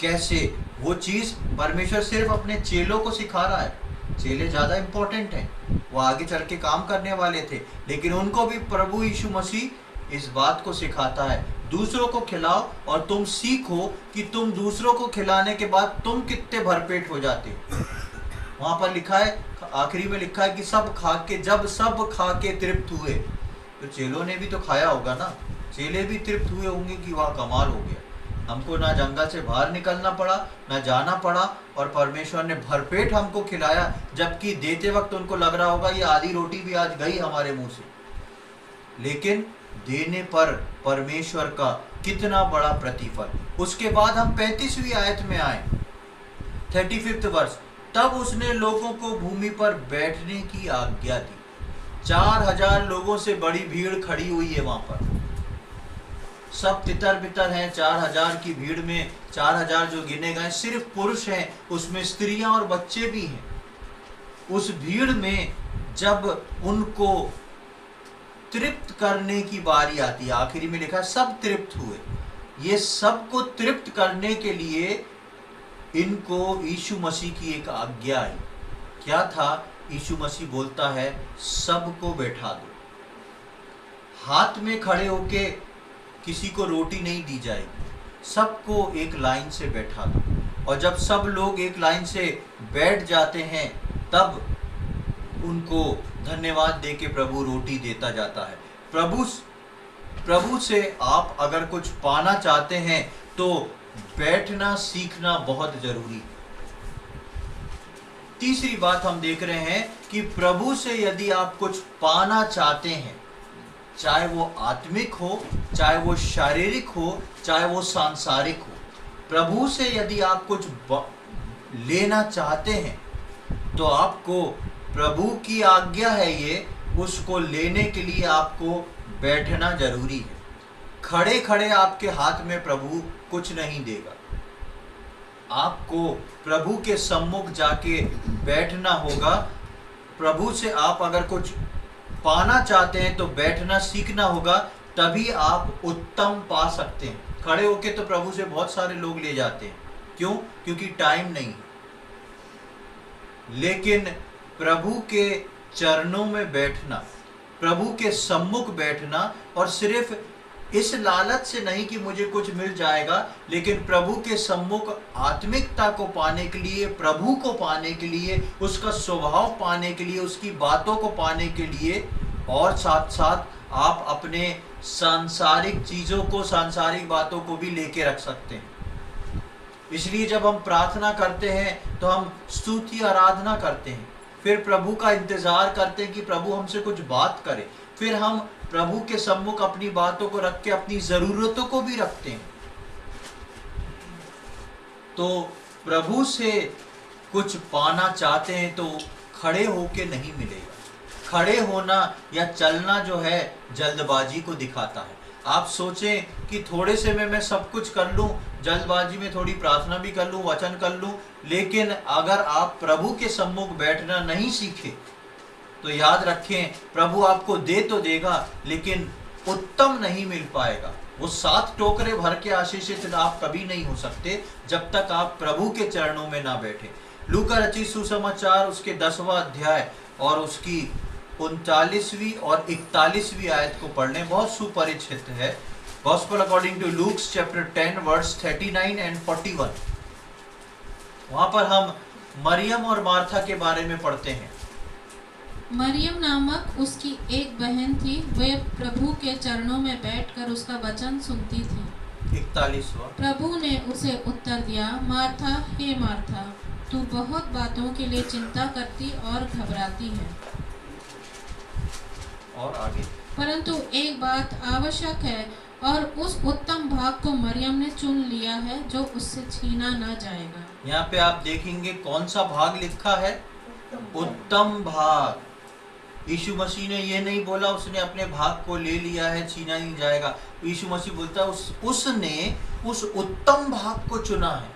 कैसे? वो चीज परमेश्वर सिर्फ अपने चेलों को सिखा रहा है। चेले ज्यादा इंपॉर्टेंट हैं, वो आगे चल के काम करने वाले थे, लेकिन उनको भी प्रभु यीशु मसीह इस बात को सिखाता है, दूसरों को खिलाओ और तुम सीखो कि तुम दूसरों को खिलाने के बाद तुम कितने भरपेट हो जाते हो। वहां पर लिखा है, आखिरी में लिखा है कि सब खा के तृप्त हुए। तो चेलों ने भी तो खाया होगा ना, चेले भी तृप्त हुए होंगे कि वाह कमाल हो गया, हमको ना जंगल से बाहर निकलना पड़ा, ना जाना पड़ा, और परमेश्वर ने भरपेट हमको खिलाया। जबकि देते वक्त उनको लग रहा होगा ये आधी रोटी भी आज गई हमारे मुंह से, लेकिन देने पर परमेश्वर का कितना बड़ा प्रतिफल। उसके बाद हम 35वीं आयत में आए, 35th वर्ष। तब उसने लोगों को भूमि पर बैठने की आज्ञा दी। 4,000 लोगों से बड़ी भीड़ खड़ी हुई है वहां पर, सब तितर बितर हैं। 4,000 की भीड़ में 4,000 जो गिने गए सिर्फ पुरुष हैं, उसमें स्त्रियां और बच्चे भी हैं। उस भीड़ में जब उनको तृप्त करने की बारी आती है, आखिरी में लिखा सब तृप्त हुए। ये सबको तृप्त करने के लिए इनको यीशु मसीह की एक आज्ञा आई। क्या था? यीशु मसीह बोलता है सबको बैठा दो। हाथ में खड़े होके किसी को रोटी नहीं दी जाएगी, सबको एक लाइन से बैठा दो। और जब सब लोग एक लाइन से बैठ जाते हैं, तब उनको धन्यवाद दे के प्रभु रोटी देता जाता है। प्रभु से आप अगर कुछ पाना चाहते हैं तो बैठना सीखना बहुत जरूरी है। तीसरी बात हम देख रहे हैं कि प्रभु से यदि आप कुछ पाना चाहते हैं, चाहे वो आत्मिक हो, चाहे वो शारीरिक हो, चाहे वो सांसारिक हो, प्रभु से यदि आप कुछ लेना चाहते हैं तो आपको, प्रभु की आज्ञा है ये, उसको लेने के लिए आपको बैठना जरूरी है। खड़े खड़े आपके हाथ में प्रभु कुछ नहीं देगा। आपको प्रभु के सम्मुख जाके बैठना होगा। प्रभु से आप अगर कुछ पाना चाहते हैं तो बैठना सीखना होगा, तभी आप उत्तम पा सकते हैं। खड़े होके तो प्रभु से बहुत सारे लोग ले जाते हैं, क्यों? क्योंकि टाइम नहीं। लेकिन प्रभु के चरणों में बैठना, प्रभु के सम्मुख बैठना और सिर्फ इस लालच से नहीं कि मुझे कुछ मिल जाएगा, लेकिन प्रभु के सम्मुख आत्मिकता को पाने के लिए, प्रभु को पाने के लिए, उसका स्वभाव पाने के लिए, उसकी बातों को पाने के लिए, और साथ साथ आप अपने सांसारिक चीज़ों को, सांसारिक बातों को भी लेके रख सकते हैं। इसलिए जब हम प्रार्थना करते हैं तो हम स्तुति आराधना करते हैं, फिर प्रभु का इंतज़ार करते हैं कि प्रभु हमसे कुछ बात करे, फिर हम प्रभु के सम्मुख अपनी बातों को रख के अपनी ज़रूरतों को भी रखते हैं। तो प्रभु से कुछ पाना चाहते हैं तो खड़े होके नहीं मिलेगा। खड़े होना या चलना जो है जल्दबाजी को दिखाता है। आप सोचें कि थोड़े से में सब कुछ कर लूं, जल्दबाजी में थोड़ी प्रार्थना भी कर लूं, वचन कर लूं, लेकिन अगर आप प्रभु के सम्मुख बैठना नहीं सीखे तो याद रखें, प्रभु आपको दे तो देगा लेकिन उत्तम नहीं मिल पाएगा। वो 7 टोकरे भर के आशीषित आप कभी नहीं हो सकते जब तक आप प्रभु के चरणों में ना बैठे। लूका रचित सुसमाचार उसके 10वां अध्याय और उसकी 39वीं और 41वीं आयत को पढ़ने बहुत सुपरिचित है। Gospel according to Luke chapter 10 verse 39 and 41। वहां पर हम मरियम और मार्था के बारे में पढ़ते हैं। मरियम नामक उसकी एक बहन थी, वे प्रभु के चरणों में बैठकर उसका वचन सुनती थी। 41वां। प्रभु ने उसे उत्तर दिया, मार्था, हे मार्था, तू बहुत बातों के लिए चिंता करती और घबराती है, और आगे, परंतु एक बात आवश्यक है और उस उत्तम भाग को मरियम ने चुन लिया है जो उससे छीना न जाएगा। यहाँ पे आप देखेंगे कौन सा भाग लिखा है, उत्तम भाग। यीशु मसीह ने ये नहीं बोला उसने अपने भाग को ले लिया है, छीना नहीं जाएगा। यीशु मसीह बोलता है उसने उस उत्तम भाग को चुना है।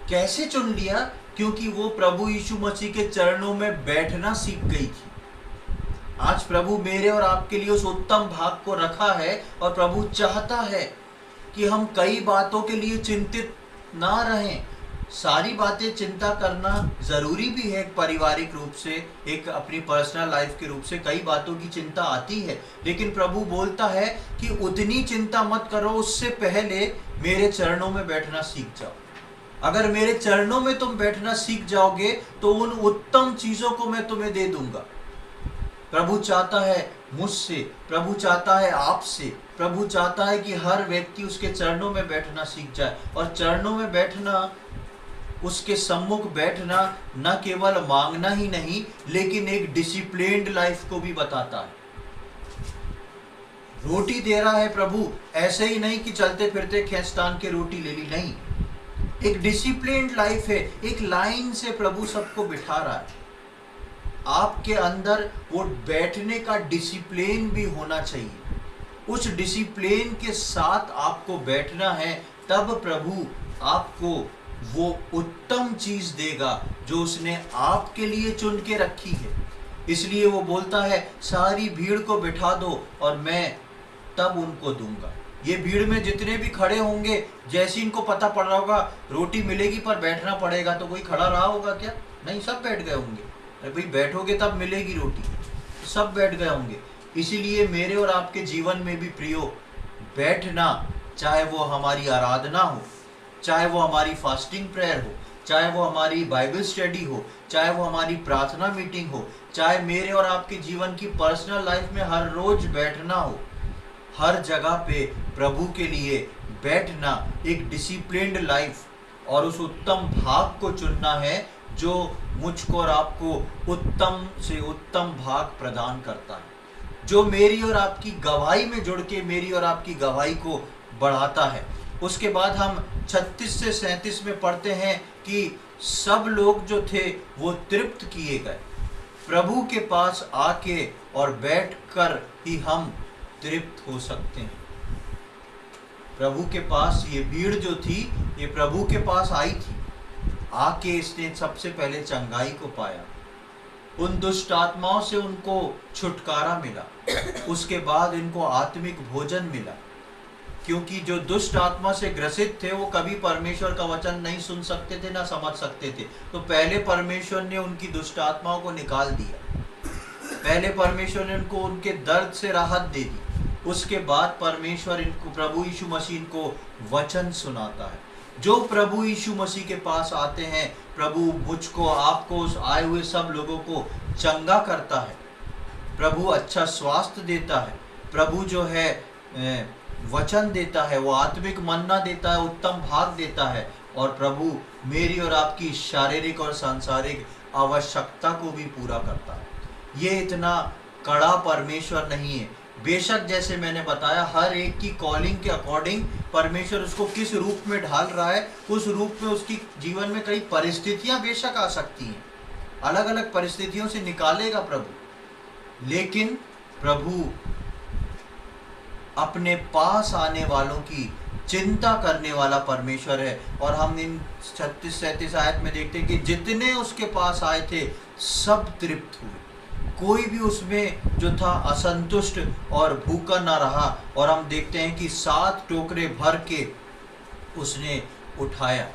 कैसे चुन लिया? क्योंकि वो प्रभु यीशु मसीह के चरणों में बैठना सीख गई थी। आज प्रभु मेरे और आपके लिए उस उत्तम भाग को रखा है और प्रभु चाहता है कि हम कई बातों के लिए चिंतित ना रहें। सारी बातें चिंता करना ज़रूरी भी है, एक पारिवारिक रूप से, एक अपनी पर्सनल लाइफ के रूप से कई बातों की चिंता आती है, लेकिन प्रभु बोलता है कि उतनी चिंता मत करो, उससे पहले मेरे चरणों में बैठना सीख जाओ। अगर मेरे चरणों में तुम बैठना सीख जाओगे तो उन उत्तम चीज़ों को मैं तुम्हें दे दूंगा। प्रभु चाहता है मुझसे, प्रभु चाहता है आपसे, प्रभु चाहता है कि हर व्यक्ति उसके चरणों में बैठना सीख जाए। और चरणों में बैठना, उसके सम्मुख बैठना न केवल मांगना ही नहीं, लेकिन एक डिसिप्लिन्ड लाइफ को भी बताता है। रोटी दे रहा है प्रभु, ऐसे ही नहीं कि चलते फिरते खींचतान के रोटी ले ली, नहीं। एक डिसिप्लिन्ड लाइफ है, एक लाइन से प्रभु सबको बिठा रहा है। आपके अंदर वो बैठने का डिसिप्लिन भी होना चाहिए। उस डिसिप्लिन के साथ आपको बैठना है, तब प्रभु आपको वो उत्तम चीज देगा जो उसने आपके लिए चुन के रखी है। इसलिए वो बोलता है सारी भीड़ को बिठा दो और मैं तब उनको दूंगा। ये भीड़ में जितने भी खड़े होंगे, जैसे इनको पता पड़ रहा होगा रोटी मिलेगी पर बैठना पड़ेगा, तो कोई खड़ा रहा होगा क्या? नहीं, सब बैठ गए होंगे। अरे भाई बैठोगे तब मिलेगी रोटी, सब बैठ गए होंगे। इसीलिए मेरे और आपके जीवन में भी प्रियो, बैठना, चाहे वो हमारी आराधना हो, चाहे वो हमारी फास्टिंग प्रेयर हो, चाहे वो हमारी बाइबल स्टडी हो, चाहे वो हमारी प्रार्थना मीटिंग हो, चाहे मेरे और आपके जीवन की पर्सनल लाइफ में हर रोज बैठना हो, हर जगह पे प्रभु के लिए बैठना, एक डिसिप्लिन्ड लाइफ और उस उत्तम भाग को चुनना है जो मुझको और आपको उत्तम से उत्तम भाग प्रदान करता है, जो मेरी और आपकी गवाही में जुड़ के मेरी और आपकी गवाही को बढ़ाता है। उसके बाद हम 36 से 37 में पढ़ते हैं कि सब लोग जो थे वो तृप्त किए गए। प्रभु के पास आके और बैठकर ही हम तृप्त हो सकते हैं। प्रभु के पास ये भीड़ जो थी, ये प्रभु के पास आई थी, आके इसने सबसे पहले चंगाई को पाया, उन दुष्ट आत्माओं से उनको छुटकारा मिला, उसके बाद इनको आत्मिक भोजन मिला। क्योंकि जो दुष्ट आत्मा से ग्रसित थे वो कभी परमेश्वर का वचन नहीं सुन सकते थे, ना समझ सकते थे। तो पहले परमेश्वर ने उनकी दुष्ट आत्माओं को निकाल दिया, पहले परमेश्वर ने उनको उनके दर्द से राहत दे दी, उसके बाद परमेश्वर इनको, प्रभु यीशु मसीह इनको वचन सुनाता है। जो प्रभु यीशु मसीह के पास आते हैं, प्रभु मुझको, आपको, उस आए हुए सब लोगों को चंगा करता है। प्रभु अच्छा स्वास्थ्य देता है। प्रभु जो है वचन देता है, वो आत्मिक मन्ना देता है, उत्तम भाग देता है। और प्रभु मेरी और आपकी शारीरिक और सांसारिक आवश्यकता को भी पूरा करता है। ये इतना कड़ा परमेश्वर नहीं है। बेशक जैसे मैंने बताया, हर एक की कॉलिंग के अकॉर्डिंग परमेश्वर उसको किस रूप में ढाल रहा है, उस रूप में उसकी जीवन में कई परिस्थितियां बेशक आ सकती हैं, अलग अलग परिस्थितियों से निकालेगा प्रभु। लेकिन प्रभु अपने पास आने वालों की चिंता करने वाला परमेश्वर है। और हम इन 36-37 आयत में देखते हैं कि जितने उसके पास आए थे सब तृप्त हुए, कोई भी उसमें जो था असंतुष्ट और भूखा ना रहा। और हम देखते हैं कि 7 टोकरे भर के उसने उठाया,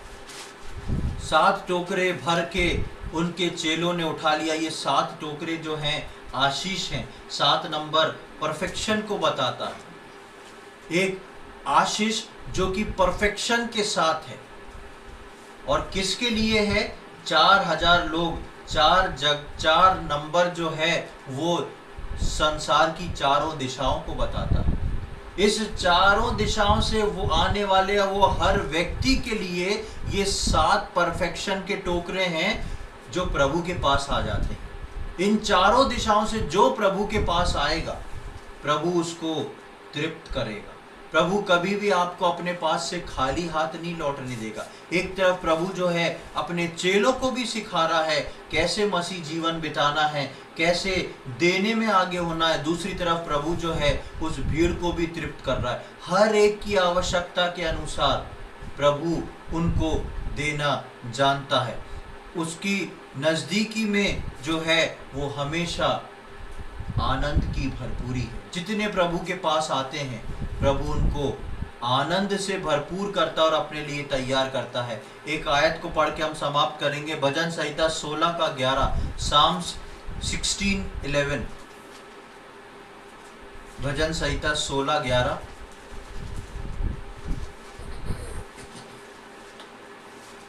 7 टोकरे भर के उनके चेलों ने उठा लिया। ये 7 टोकरे जो हैं आशीष हैं। 7 नंबर परफेक्शन को बताता है, एक आशीष जो कि परफेक्शन के साथ है। और किसके लिए है? 4000 लोग, 4 नंबर जो है वो संसार की चारों दिशाओं को बताता है। इस चारों दिशाओं से वो आने वाले, वो हर व्यक्ति के लिए ये 7 परफेक्शन के टोकरे हैं जो प्रभु के पास आ जाते हैं। इन चारों दिशाओं से जो प्रभु के पास आएगा, प्रभु उसको तृप्त करेगा। प्रभु कभी भी आपको अपने पास से खाली हाथ नहीं लौटने देगा। एक तरफ प्रभु जो है अपने चेलों को भी सिखा रहा है कैसे मसीह जीवन बिताना है, कैसे देने में आगे होना है। दूसरी तरफ प्रभु जो है उस भीड़ को भी तृप्त कर रहा है। हर एक की आवश्यकता के अनुसार प्रभु उनको देना जानता है। उसकी नज़दीकी में जो है वो हमेशा आनंद की भरपूरी है। जितने प्रभु के पास आते हैं, प्रभु उनको आनंद से भरपूर करता और अपने लिए तैयार करता है। एक आयत को पढ़ के हम समाप्त करेंगे, भजन संहिता 16 का 11, साम्स 16:11। भजन संहिता 16:11।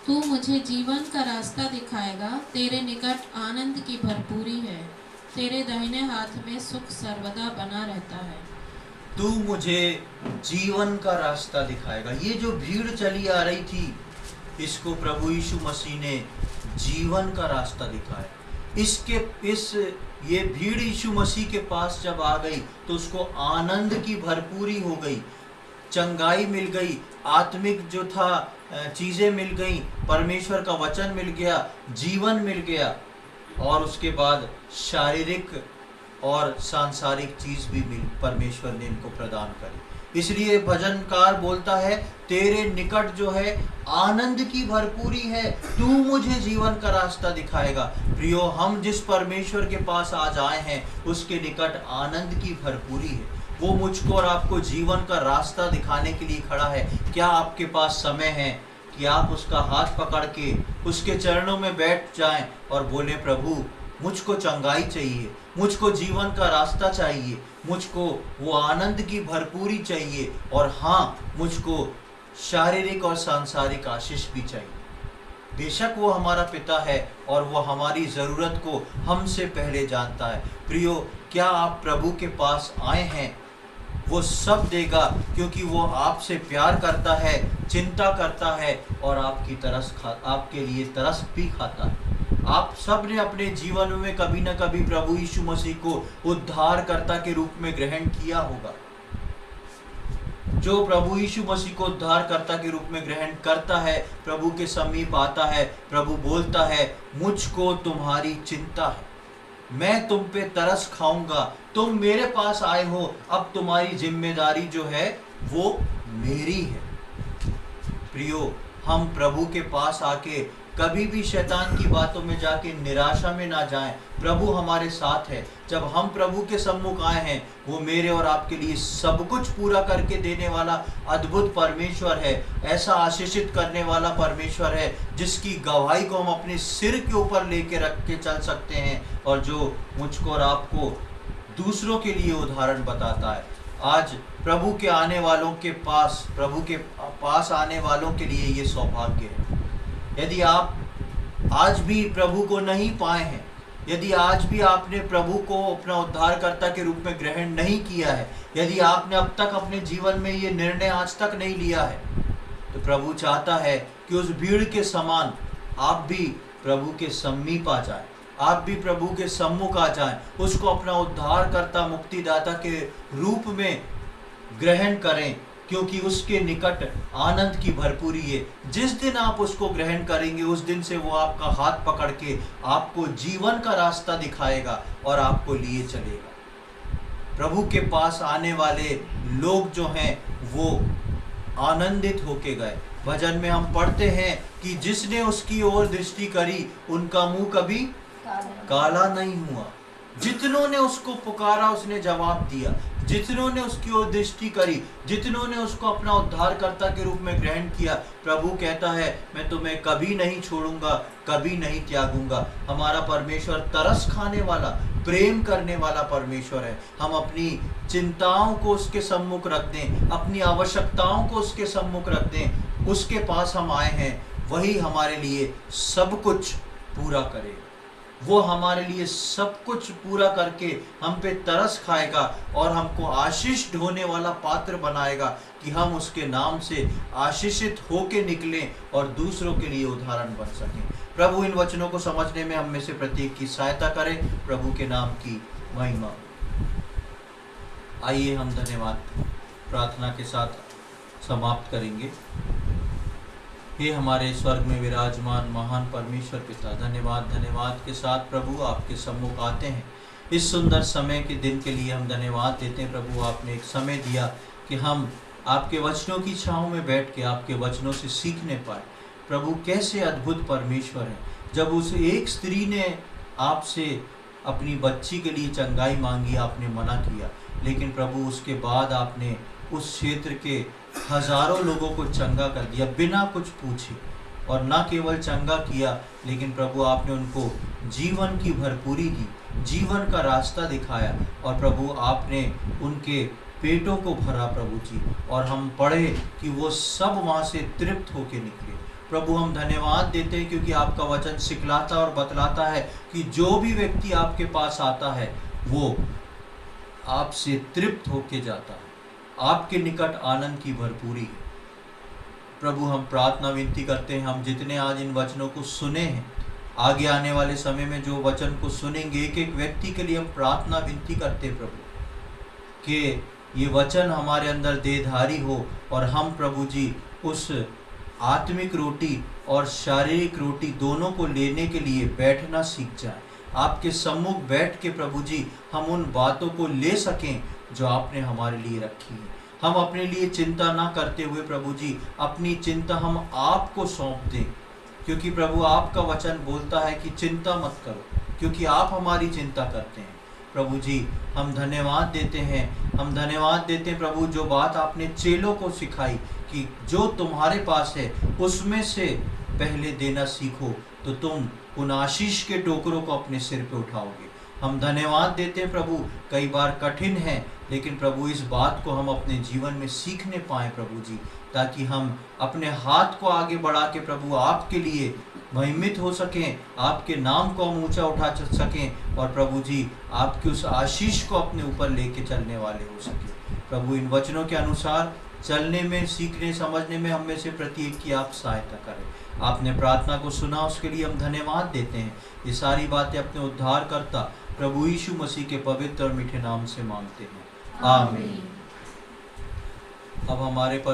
तू मुझे जीवन का रास्ता दिखाएगा, तेरे निकट आनंद की भरपूरी है, तेरे दाहिने हाथ में सुख सर्वदा बना रहता है। तू मुझे जीवन का रास्ता दिखाएगा। ये जो भीड़ चली आ रही थी, इसको प्रभु यीशु मसीह ने जीवन का रास्ता दिखाया। ये भीड़ यीशु मसीह के पास जब आ गई तो उसको आनंद की भरपूरी हो गई, चंगाई मिल गई, आत्मिक जो था चीज़ें मिल गई, परमेश्वर का वचन मिल गया, जीवन मिल गया। और उसके बाद शारीरिक और सांसारिक चीज भी परमेश्वर ने इनको प्रदान करी। इसलिए भजनकार बोलता है, तेरे निकट जो है आनंद की भरपूरी है, तू मुझे जीवन का रास्ता दिखाएगा। प्रियो, हम जिस परमेश्वर के पास आज आए हैं उसके निकट आनंद की भरपूरी है। वो मुझको और आपको जीवन का रास्ता दिखाने के लिए खड़ा है। क्या आपके पास समय है कि आप उसका हाथ पकड़ के उसके चरणों में बैठ जाएं और बोले, प्रभु मुझको चंगाई चाहिए, मुझको जीवन का रास्ता चाहिए, मुझको वो आनंद की भरपूरी चाहिए, और हाँ, मुझको शारीरिक और सांसारिक आशीष भी चाहिए। बेशक वो हमारा पिता है और वो हमारी ज़रूरत को हमसे पहले जानता है। प्रियो, क्या आप प्रभु के पास आए हैं? वो सब देगा, क्योंकि वो आपसे प्यार करता है, चिंता करता है और आपके लिए तरस भी खाता है। आप सब ने अपने जीवन में कभी न कभी प्रभु यीशु मसीह को उद्धारकर्ता के रूप में ग्रहण किया होगा। जो प्रभु यीशु मसीह को उद्धारकर्ता के रूप में ग्रहण करता है, प्रभु के समीप आता है, प्रभु बोलता है, मुझको तुम्हारी चिंता है, मैं तुम पे तरस खाऊंगा, तुम मेरे पास आए हो, अब तुम्हारी जिम्मेदारी जो है वो मेरी है। प्रियो, हम प्रभु के पास आके कभी भी शैतान की बातों में जाके निराशा में ना जाएं। प्रभु हमारे साथ है। जब हम प्रभु के सम्मुख आए हैं, वो मेरे और आपके लिए सब कुछ पूरा करके देने वाला अद्भुत परमेश्वर है। ऐसा आशीषित करने वाला परमेश्वर है जिसकी गवाही को हम अपने सिर के ऊपर लेके रख के चल सकते हैं, और जो मुझको और आपको दूसरों के लिए उदाहरण बताता है। आज प्रभु के आने वालों के पास, प्रभु के पास आने वालों के लिए ये सौभाग्य है। यदि आप आज भी प्रभु को नहीं पाए हैं, यदि आज भी आपने प्रभु को अपना उद्धारकर्ता के रूप में ग्रहण नहीं किया है, यदि आपने अब तक अपने जीवन में ये निर्णय आज तक नहीं लिया है, तो प्रभु चाहता है कि उस भीड़ के समान आप भी प्रभु के समीप आ जाए, आप भी प्रभु के सम्मुख आ जाएं, उसको अपना उद्धारकर्ता मुक्तिदाता के रूप में ग्रहण करें, क्योंकि उसके निकट आनंद की भरपूरी है। जिस दिन आप उसको ग्रहण करेंगे, उस दिन से वो आपका हाथ पकड़ के आपको जीवन का रास्ता दिखाएगा और आपको लिए चलेगा। प्रभु के पास आने वाले लोग जो हैं वो आनंदित होके गए। भजन में हम पढ़ते हैं कि जिसने उसकी ओर दृष्टि करी उनका मुंह कभी काला नहीं हुआ। जितनों ने उसको पुकारा उसने जवाब दिया, जितनों ने उसकी ओर दृष्टि करी, जितनों ने उसको अपना उद्धारकर्ता के रूप में ग्रहण किया, प्रभु कहता है मैं तुम्हें कभी नहीं छोड़ूंगा, कभी नहीं त्यागूंगा। हमारा परमेश्वर तरस खाने वाला, प्रेम करने वाला परमेश्वर है। हम अपनी चिंताओं को उसके सम्मुख रख दें, अपनी आवश्यकताओं को उसके सम्मुख रख दें। उसके पास हम आए हैं, वही हमारे लिए सब कुछ पूरा करेगा। वो हमारे लिए सब कुछ पूरा करके हम पे तरस खाएगा और हमको आशीष ढोने वाला पात्र बनाएगा कि हम उसके नाम से आशीषित होके निकलें और दूसरों के लिए उदाहरण बन सकें। प्रभु इन वचनों को समझने में हम में से प्रत्येक की सहायता करे। प्रभु के नाम की महिमा। आइए हम धन्यवाद प्रार्थना के साथ समाप्त करेंगे। हे हमारे स्वर्ग में विराजमान महान परमेश्वर पिता, धन्यवाद के साथ प्रभु आपके सम्मुख आते हैं। इस सुंदर समय के दिन के लिए हम धन्यवाद देते हैं। प्रभु आपने एक समय दिया कि हम आपके वचनों की छाँव में बैठ के आपके वचनों से सीखने पाए। प्रभु कैसे अद्भुत परमेश्वर है। जब उस एक स्त्री ने आपसे अपनी बच्ची के लिए चंगाई मांगी, आपने मना किया, लेकिन प्रभु उसके बाद आपने उस क्षेत्र के हजारों लोगों को चंगा कर दिया बिना कुछ पूछे। और न केवल चंगा किया, लेकिन प्रभु आपने उनको जीवन की भरपूरी दी, जीवन का रास्ता दिखाया और प्रभु आपने उनके पेटों को भरा प्रभु जी। और हम पढ़े कि वो सब वहाँ से तृप्त होके निकले। प्रभु हम धन्यवाद देते हैं क्योंकि आपका वचन सिखलाता और बतलाता है कि जो भी व्यक्ति आपके पास आता है वो आपसे तृप्त होके जाता है, आपके निकट आनंद की भरपूरी है। प्रभु हम प्रार्थना विनती करते हैं, हम जितने आज इन वचनों को सुने हैं, आगे आने वाले समय में जो वचन को सुनेंगे, एक एक व्यक्ति के लिए हम प्रार्थना विनती करते हैं प्रभु कि ये वचन हमारे अंदर देहधारी हो और हम प्रभु जी उस आत्मिक रोटी और शारीरिक रोटी दोनों को लेने के लिए बैठना सीख जाए। आपके सम्मुख बैठ के प्रभु जी हम उन बातों को ले सकें जो आपने हमारे लिए रखी है। हम अपने लिए चिंता ना करते हुए प्रभु जी अपनी चिंता हम आपको सौंप दें, क्योंकि प्रभु आपका वचन बोलता है कि चिंता मत करो, क्योंकि आप हमारी चिंता करते हैं। प्रभु जी हम धन्यवाद देते हैं, हम धन्यवाद देते हैं प्रभु, जो बात आपने चेलों को सिखाई कि जो तुम्हारे पास है उसमें से पहले देना सीखो तो तुम उन आशीष के टोकरों को अपने सिर पे उठाओगे। हम धन्यवाद देते हैं प्रभु, कई बार कठिन है, लेकिन प्रभु इस बात को हम अपने जीवन में सीखने पाएँ प्रभु जी, ताकि हम अपने हाथ को आगे बढ़ा के प्रभु आपके लिए महिमित हो सकें, आपके नाम को हम ऊंचा उठा सकें और प्रभु जी आपकी उस आशीष को अपने ऊपर लेके चलने वाले हो सके। प्रभु इन वचनों के अनुसार चलने में, सीखने समझने में हम में से प्रत्येक की आप सहायता करें। आपने प्रार्थना को सुना, उसके लिए हम धन्यवाद देते हैं। ये सारी बातें अपने उद्धारकर्ता प्रभु यीशु मसीह के पवित्र और मीठे नाम से मांगते हैं, आमीन। अब हमारे पर